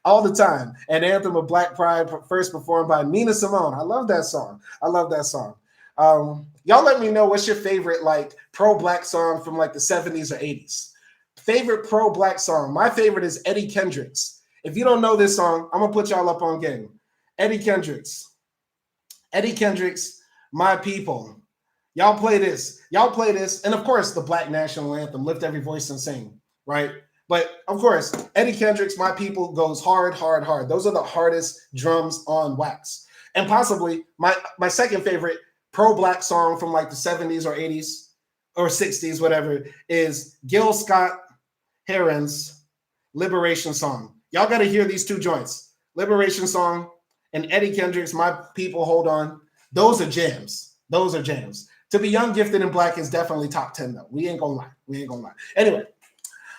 all the time, an anthem of Black Pride, first performed by Nina Simone. I love that song. I love that song. Y'all let me know what's your favorite like pro-Black song from like the 70s or 80s. Favorite pro-Black song. My favorite is Eddie Kendricks. If you don't know this song, I'm going to put y'all up on game. Eddie Kendricks. Eddie Kendricks, My People. Y'all play this. Y'all play this. And of course, the Black National Anthem, Lift Every Voice and Sing, right? But of course, Eddie Kendricks, My People goes hard, hard, hard. Those are the hardest drums on wax. And possibly my second favorite pro-Black song from like the 70s or 80s or 60s, whatever, is Gil Scott-Heron's Liberation Song. Y'all got to hear these two joints. Liberation Song and Eddie Kendricks, My People, Hold On. Those are jams. Those are jams. To Be Young, Gifted, and Black is definitely top 10, though. We ain't gonna lie. We ain't gonna lie. Anyway,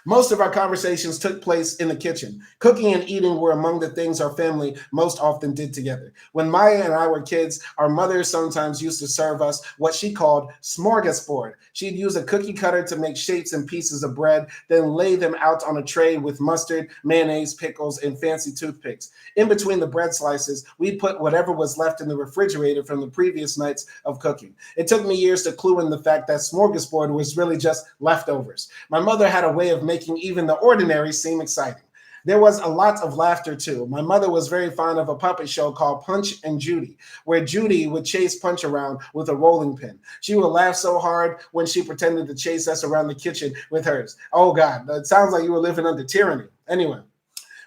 most of our conversations took place in the kitchen. Cooking and eating were among the things our family most often did together. When Maya and I were kids, our mother sometimes used to serve us what she called smorgasbord. She'd use a cookie cutter to make shapes and pieces of bread, then lay them out on a tray with mustard, mayonnaise, pickles, and fancy toothpicks. In between the bread slices, we'd put whatever was left in the refrigerator from the previous nights of cooking. It took me years to clue in the fact that smorgasbord was really just leftovers. My mother had a way of making even the ordinary seem exciting. There was a lot of laughter too. My mother was very fond of a puppet show called Punch and Judy, where Judy would chase Punch around with a rolling pin. She would laugh so hard when she pretended to chase us around the kitchen with hers. Oh God, it sounds like you were living under tyranny. Anyway.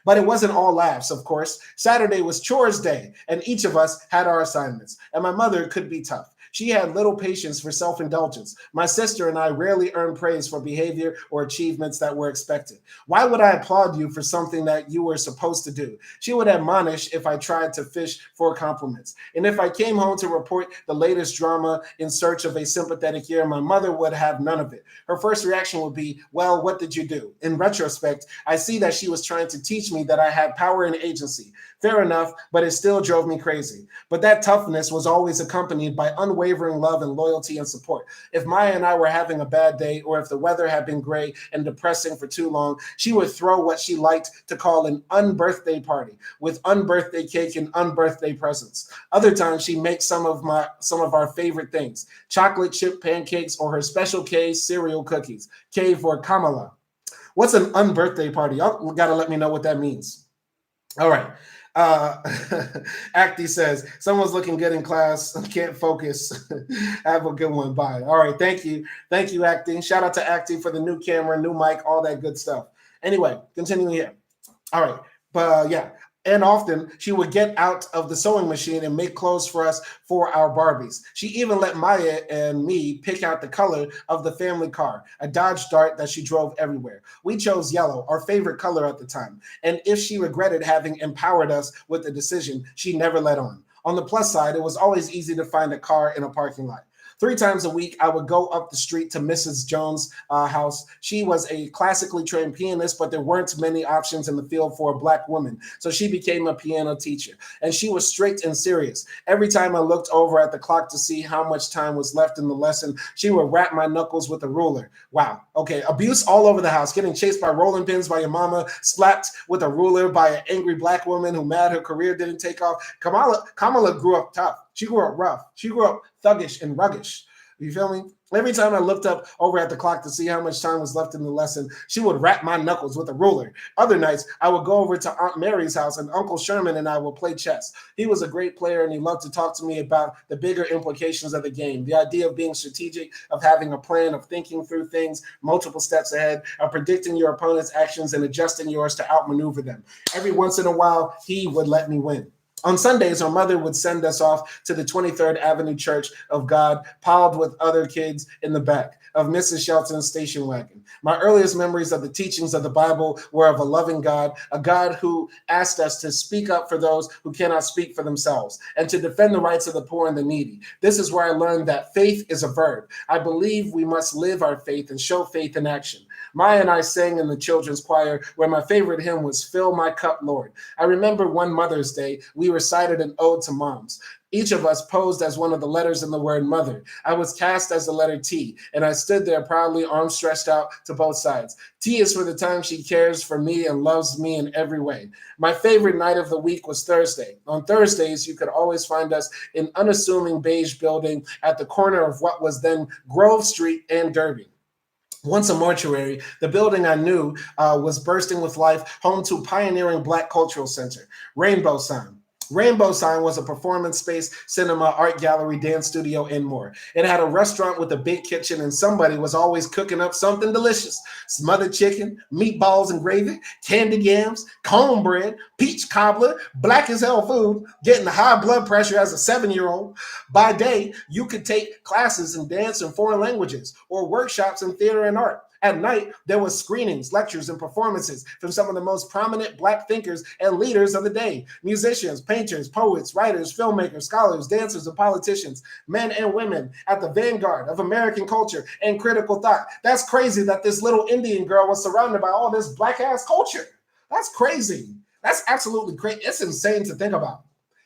But it wasn't all laughs, of course. Saturday was chores day, and each of us had our assignments. And my mother could be tough. She had little patience for self-indulgence. My sister and I rarely earned praise for behavior or achievements that were expected. Why would I applaud you for something that you were supposed to do? She would admonish if I tried to fish for compliments. And if I came home to report the latest drama in search of a sympathetic ear, my mother would have none of it. Her first reaction would be, well, what did you do? In retrospect, I see that she was trying to teach me that I had power and agency. Fair enough, but it still drove me crazy. But that toughness was always accompanied by unwavering love and loyalty and support. If Maya and I were having a bad day, or if the weather had been gray and depressing for too long, she would throw what she liked to call an unbirthday party with unbirthday cake and unbirthday presents. Other times she'd make some of our favorite things: chocolate chip pancakes or her special K cereal cookies. K for Kamala. What's an unbirthday party? Y'all gotta let me know what that means. All right. Acti says, someone's looking good in class. Can't focus. Have a good one. Bye. All right. Thank you. Thank you, Acti. Shout out to Acti for the new camera, new mic, all that good stuff. Anyway, continuing here. All right. But yeah. And often she would get out of the sewing machine and make clothes for us for our Barbies. She even let Maya and me pick out the color of the family car, a Dodge Dart that she drove everywhere. We chose yellow, our favorite color at the time. And if she regretted having empowered us with the decision, she never let on. On the plus side, it was always easy to find a car in a parking lot. 3 times a week, I would go up the street to Mrs. Jones' house. She was a classically trained pianist, but there weren't many options in the field for a Black woman. So she became a piano teacher. And she was strict and serious. Every time I looked over at the clock to see how much time was left in the lesson, she would rap my knuckles with a ruler. Wow. Okay. Abuse all over the house. Getting chased by rolling pins by your mama, slapped with a ruler by an angry Black woman who mad her career didn't take off. Kamala grew up tough. She grew up rough. She grew up thuggish and ruggish. You feel me? Every time I looked up over at the clock to see how much time was left in the lesson, she would rap my knuckles with a ruler. Other nights, I would go over to Aunt Mary's house and Uncle Sherman and I would play chess. He was a great player and he loved to talk to me about the bigger implications of the game. The idea of being strategic, of having a plan, of thinking through things multiple steps ahead, of predicting your opponent's actions and adjusting yours to outmaneuver them. Every once in a while, he would let me win. On Sundays, our mother would send us off to the 23rd Avenue Church of God, piled with other kids in the back of Mrs. Shelton's station wagon. My earliest memories of the teachings of the Bible were of a loving God, a God who asked us to speak up for those who cannot speak for themselves and to defend the rights of the poor and the needy. This is where I learned that faith is a verb. I believe we must live our faith and show faith in action. Maya and I sang in the children's choir, where my favorite hymn was "Fill My Cup, Lord." I remember one Mother's Day, we recited an ode to moms. Each of us posed as one of the letters in the word mother. I was cast as the letter T, and I stood there proudly, arms stretched out to both sides. T is for the time she cares for me and loves me in every way. My favorite night of the week was Thursday. On Thursdays, you could always find us in unassuming beige building at the corner of what was then Grove Street and Derby. Once a mortuary, the building I knew was bursting with life, home to pioneering Black Cultural Center, Rainbow Sign. Rainbow Sign was a performance space, cinema, art gallery, dance studio, and more. It had a restaurant with a big kitchen, and somebody was always cooking up something delicious. Smothered chicken, meatballs and gravy, candied yams, cornbread, peach cobbler, black as hell food, getting high blood pressure as a 7-year-old. By day, you could take classes in dance and foreign languages or workshops in theater and art. At night, there was screenings, lectures, and performances from some of the most prominent Black thinkers and leaders of the day. Musicians, painters, poets, writers, filmmakers, scholars, dancers, and politicians, men and women at the vanguard of American culture and critical thought. That's crazy that this little Indian girl was surrounded by all this Black-ass culture. That's crazy. That's absolutely crazy. It's insane to think about.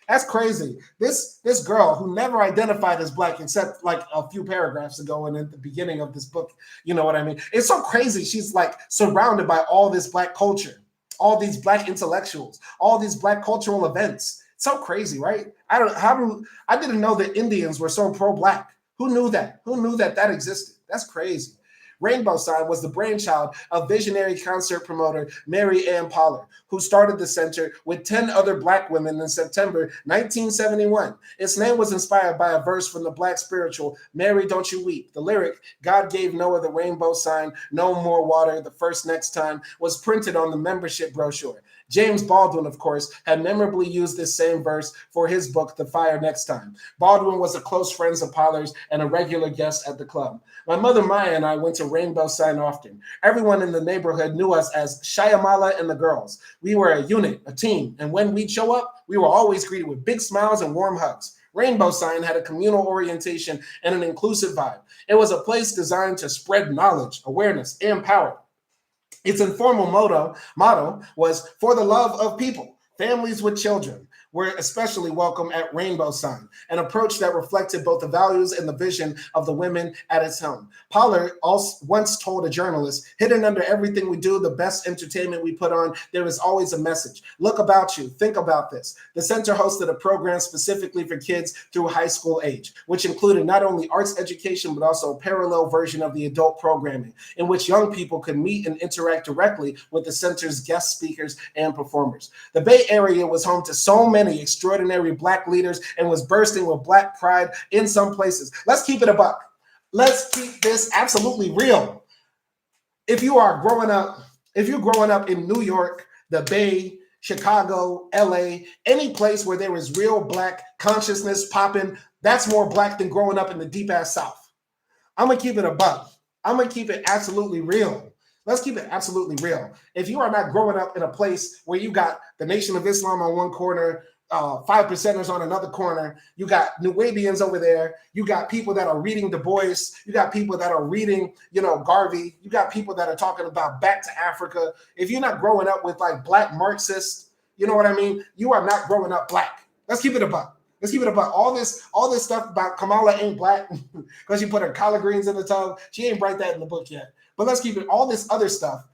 That's crazy. This girl who never identified as Black except like a few paragraphs ago and at the beginning of this book, you know what I mean? It's so crazy. She's like surrounded by all this Black culture, all these Black intellectuals, all these Black cultural events. It's so crazy, right? I didn't know that Indians were so pro-Black. Who knew that? Who knew that that existed? That's crazy. Rainbow Sign was the brainchild of visionary concert promoter Mary Ann Pollard, who started the center with 10 other Black women in September 1971. Its name was inspired by a verse from the Black spiritual, "Mary, Don't You Weep." The lyric, "God gave Noah the rainbow sign, no more water the first next time," was printed on the membership brochure. James Baldwin, of course, had memorably used this same verse for his book, The Fire Next Time. Baldwin was a close friend of Pollard's and a regular guest at the club. My mother Maya and I went to Rainbow Sign often. Everyone in the neighborhood knew us as Shyamala and the girls. We were a unit, a team, and when we'd show up, we were always greeted with big smiles and warm hugs. Rainbow Sign had a communal orientation and an inclusive vibe. It was a place designed to spread knowledge, awareness, and power. Its informal motto was for the love of people. Families with children were especially welcome at Rainbow Sign, an approach that reflected both the values and the vision of the women at its helm. Pollard also once told a journalist, hidden under everything we do, the best entertainment we put on, there is always a message. Look about you. Think about this. The center hosted a program specifically for kids through high school age, which included not only arts education, but also a parallel version of the adult programming, in which young people could meet and interact directly with the center's guest speakers and performers. The Bay Area was home to so many extraordinary Black leaders and was bursting with Black pride in some places. Let's keep it a buck. Let's keep this absolutely real. If you're growing up in New York, the Bay, Chicago, LA, any place where there is real Black consciousness popping, that's more Black than growing up in the deep ass South. I'm gonna keep it a buck. I'm gonna keep it absolutely real. Let's keep it absolutely real. If you are not growing up in a place where you got the Nation of Islam on one corner, 5%ers on another corner, you got Nubians over there, you got people that are reading Du Bois, you got people that are reading, Garvey, you got people that are talking about back to Africa. If you're not growing up with like Black Marxists, you know what I mean? You are not growing up Black. Let's keep it a buck. Let's keep it about all this stuff about Kamala ain't Black because she put her collard greens in the tub. She ain't write that in the book yet. But let's keep it all this other stuff.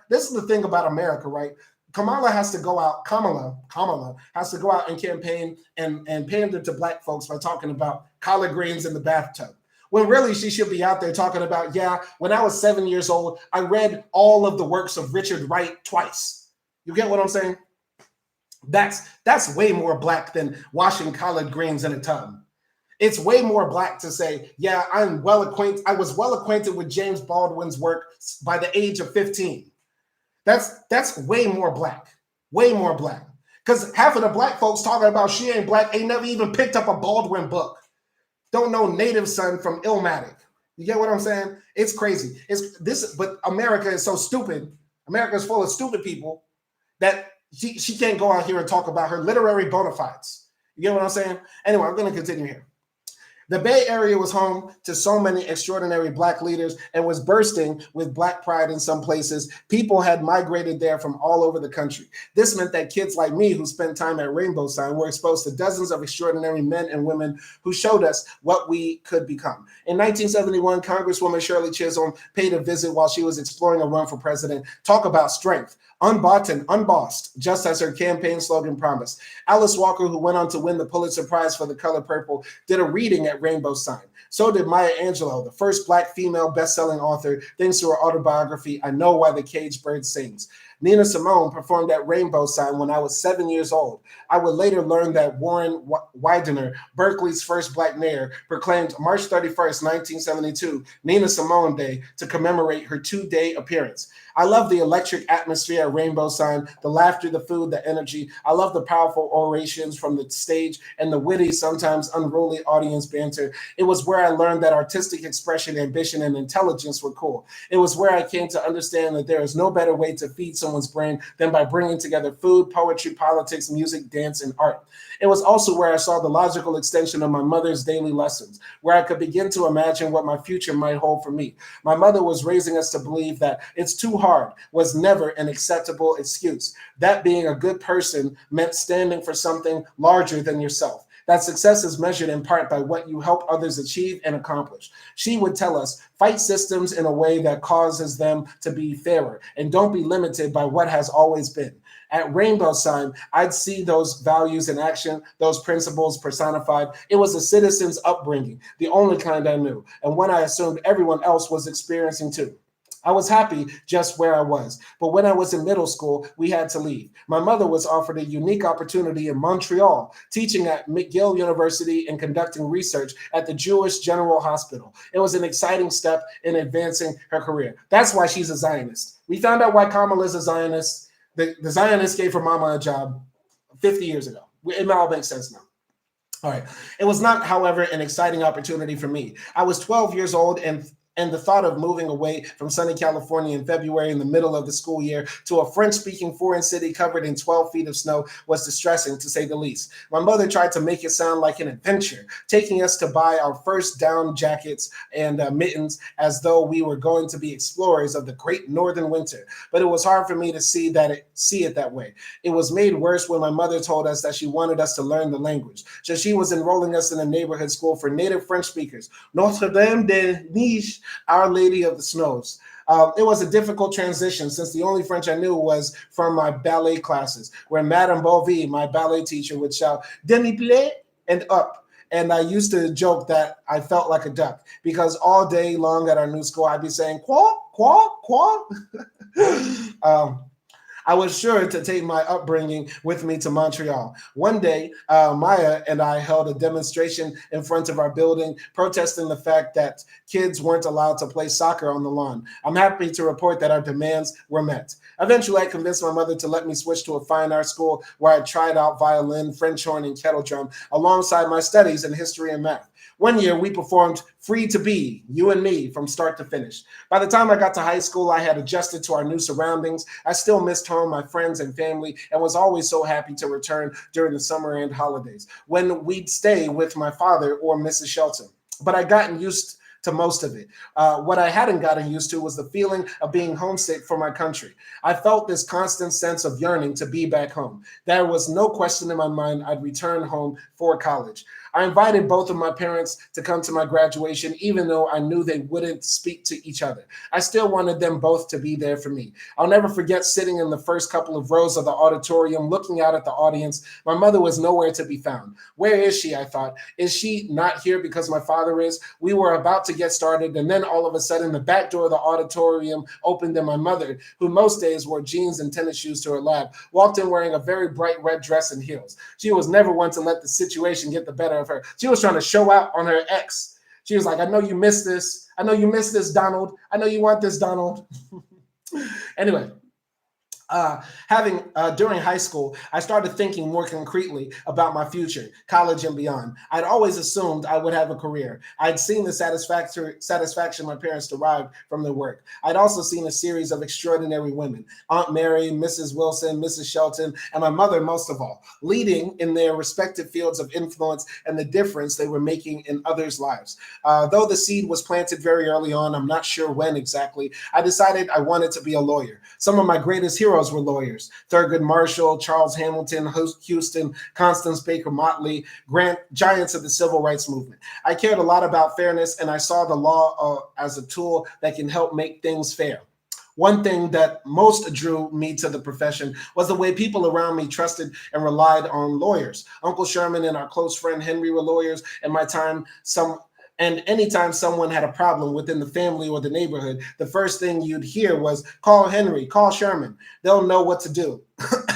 This is the thing about America, right? Kamala has to go out has to go out and campaign and pander to Black folks by talking about collard greens in the bathtub. When really she should be out there talking about, when I was 7 years old, I read all of the works of Richard Wright twice. You get what I'm saying? That's way more Black than washing collard greens in a tub. It's way more Black to say, I was well acquainted with James Baldwin's work by the age of 15. That's way more Black. Way more Black. Because half of the Black folks talking about she ain't Black ain't never even picked up a Baldwin book. Don't know Native Son from Illmatic. You get what I'm saying? It's crazy. But America is so stupid. America is full of stupid people that she can't go out here and talk about her literary bona fides. You get what I'm saying? Anyway, I'm going to continue here. The Bay Area was home to so many extraordinary Black leaders and was bursting with Black pride in some places. People had migrated there from all over the country. This meant that kids like me who spent time at Rainbow Sign were exposed to dozens of extraordinary men and women who showed us what we could become. In 1971, Congresswoman Shirley Chisholm paid a visit while she was exploring a run for president. Talk about strength. Unbought and unbossed, just as her campaign slogan promised. Alice Walker, who went on to win the Pulitzer Prize for The Color Purple, did a reading at Rainbow Sign. So did Maya Angelou, the first Black female best-selling author, thanks to her autobiography, I Know Why the Caged Bird Sings. Nina Simone performed at Rainbow Sign when I was 7 years old. I would later learn that Warren Widener, Berkeley's first Black mayor, proclaimed March 31st, 1972, Nina Simone Day to commemorate her two-day appearance. I love the electric atmosphere at Rainbow Sign, the laughter, the food, the energy. I love the powerful orations from the stage and the witty, sometimes unruly audience banter. It was where I learned that artistic expression, ambition, and intelligence were cool. It was where I came to understand that there is no better way to feed someone's brain than by bringing together food, poetry, politics, music, dance, and art. It was also where I saw the logical extension of my mother's daily lessons, where I could begin to imagine what my future might hold for me. My mother was raising us to believe that it's too hard was never an acceptable excuse. That being a good person meant standing for something larger than yourself. That success is measured in part by what you help others achieve and accomplish. She would tell us, fight systems in a way that causes them to be fairer, and don't be limited by what has always been. At Rainbow Sign, I'd see those values in action, those principles personified. It was a citizen's upbringing, the only kind I knew, and one I assumed everyone else was experiencing too. I was happy just where I was, but when I was in middle school, we had to leave. My mother was offered a unique opportunity in Montreal, teaching at McGill University and conducting research at the Jewish General Hospital. It was an exciting step in advancing her career. That's why she's a Zionist. We found out why Kamala is a Zionist. The Zionist gave her mama a job 50 years ago. It all makes sense now. All right. It was not, however, an exciting opportunity for me. I was 12 years old, and the thought of moving away from sunny California in February in the middle of the school year to a French-speaking foreign city covered in 12 feet of snow was distressing, to say the least. My mother tried to make it sound like an adventure, taking us to buy our first down jackets and mittens as though we were going to be explorers of the great northern winter. But it was hard for me to see it that way. It was made worse when my mother told us that she wanted us to learn the language. So she was enrolling us in a neighborhood school for native French speakers, Notre Dame de Niche, Our Lady of the Snows. It was a difficult transition since the only French I knew was from my ballet classes, where Madame Bovie, my ballet teacher, would shout, demi-plie, and up. And I used to joke that I felt like a duck because all day long at our new school, I'd be saying, quoi, quoi, quoi? I was sure to take my upbringing with me to Montreal. One day, Maya and I held a demonstration in front of our building, protesting the fact that kids weren't allowed to play soccer on the lawn. I'm happy to report that our demands were met. Eventually, I convinced my mother to let me switch to a fine art school where I tried out violin, French horn, and kettle drum alongside my studies in history and math. One year, we performed Free to Be, You and Me, from start to finish. By the time I got to high school, I had adjusted to our new surroundings. I still missed home, my friends, and family, and was always so happy to return during the summer and holidays when we'd stay with my father or Mrs. Shelton. But I'd gotten used to most of it. What I hadn't gotten used to was the feeling of being homesick for my country. I felt this constant sense of yearning to be back home. There was no question in my mind I'd return home for college. I invited both of my parents to come to my graduation, even though I knew they wouldn't speak to each other. I still wanted them both to be there for me. I'll never forget sitting in the first couple of rows of the auditorium, looking out at the audience. My mother was nowhere to be found. Where is she? I thought. Is she not here because my father is? We were about to get started, and then all of a sudden, the back door of the auditorium opened, and my mother, who most days wore jeans and tennis shoes to her lab, walked in wearing a very bright red dress and heels. She was never one to let the situation get the better of her. She was trying to show out on her ex. She was like, I know you missed this. I know you missed this, Donald. I know you want this, Donald. Anyway, during high school, I started thinking more concretely about my future, college and beyond. I'd always assumed I would have a career. I'd seen the satisfaction my parents derived from their work. I'd also seen a series of extraordinary women, Aunt Mary, Mrs. Wilson, Mrs. Shelton, and my mother most of all, leading in their respective fields of influence and the difference they were making in others' lives. Though the seed was planted very early on, I'm not sure when exactly, I decided I wanted to be a lawyer. Some of my greatest heroes were lawyers: Thurgood Marshall, Charles Hamilton, Houston, Constance Baker Motley, Grant, giants of the civil rights movement. I cared a lot about fairness, and I saw the law as a tool that can help make things fair. One thing that most drew me to the profession was the way people around me trusted and relied on lawyers. Uncle Sherman and our close friend Henry were lawyers, and anytime someone had a problem within the family or the neighborhood, the first thing you'd hear was, call Henry, call Sherman. They'll know what to do.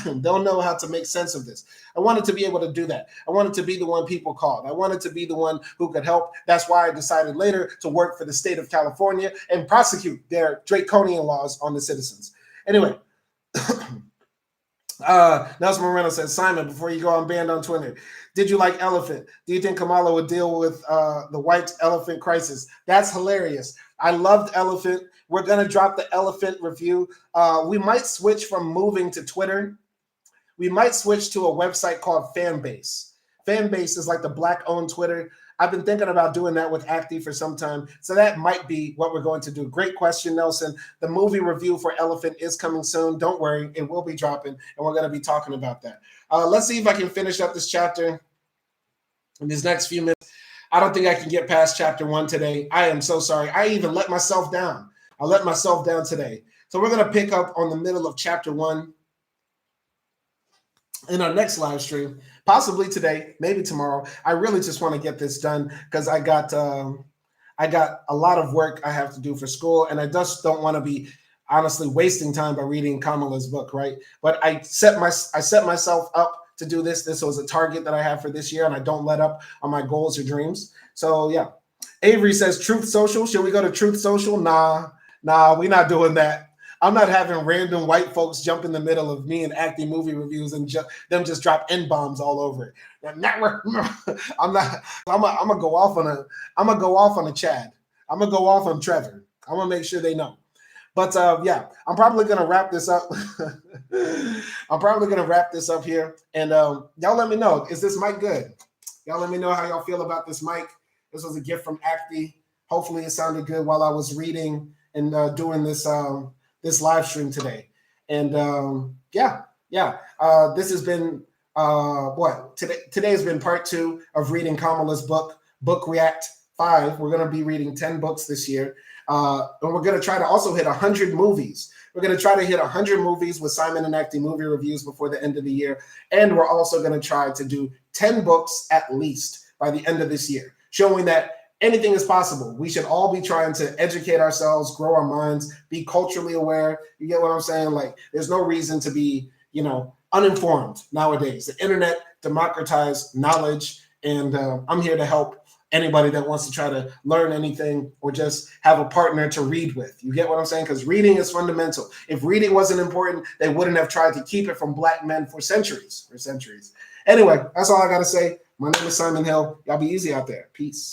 They'll know how to make sense of this. I wanted to be able to do that. I wanted to be the one people called. I wanted to be the one who could help. That's why I decided later to work for the state of California and prosecute their draconian laws on the citizens. Anyway, Nelson Moreno says, Simon, before you go on banned on Twitter, did you like Elephant? Do you think Kamala would deal with the white elephant crisis? That's hilarious. I loved Elephant. We're going to drop the Elephant review. We might switch from moving to Twitter. We might switch to a website called Fanbase. Fanbase is like the Black-owned Twitter. I've been thinking about doing that with Acti for some time. So that might be what we're going to do. Great question, Nelson. The movie review for Elephant is coming soon. Don't worry. It will be dropping, and we're going to be talking about that. Let's see if I can finish up this chapter in these next few minutes. I don't think I can get past chapter 1 today. I am so sorry. I even let myself down. I let myself down today. So we're going to pick up on the middle of chapter 1 in our next live stream, possibly today, maybe tomorrow. I really just want to get this done because I got a lot of work I have to do for school, and I just don't want to be honestly wasting time by reading Kamala's book, right? But I set myself up to do this. This was a target that I have for this year, and I don't let up on my goals or dreams. So yeah. Avery says Truth Social. Should we go to Truth Social? Nah, we're not doing that. I'm not having random white folks jump in the middle of me and acting movie reviews and them just drop N bombs all over it. I'm not. I'm gonna go off on a. I'm gonna go off on a Chad. I'm gonna go off on Trevor. I'm gonna make sure they know. But yeah, I'm probably gonna wrap this up. I'm probably gonna wrap this up here, and y'all let me know. Is this mic good? Y'all let me know how y'all feel about this mic. This was a gift from Acti. Hopefully, it sounded good while I was reading and doing this live stream today. And yeah. This has been what today has been part 2 of reading Kamala's book React 5. We're gonna be reading 10 books this year. And we're going to try to also hit 100 movies. We're going to try to hit 100 movies with Simon and Acting movie reviews before the end of the year. And we're also going to try to do 10 books at least by the end of this year, showing that anything is possible. We should all be trying to educate ourselves, grow our minds, be culturally aware. You get what I'm saying? Like, there's no reason to be, uninformed nowadays. The internet democratized knowledge, and I'm here to help anybody that wants to try to learn anything or just have a partner to read with. You get what I'm saying? Because reading is fundamental. If reading wasn't important, they wouldn't have tried to keep it from Black men for centuries. Anyway, that's all I got to say. My name is Simon Hill. Y'all be easy out there. Peace.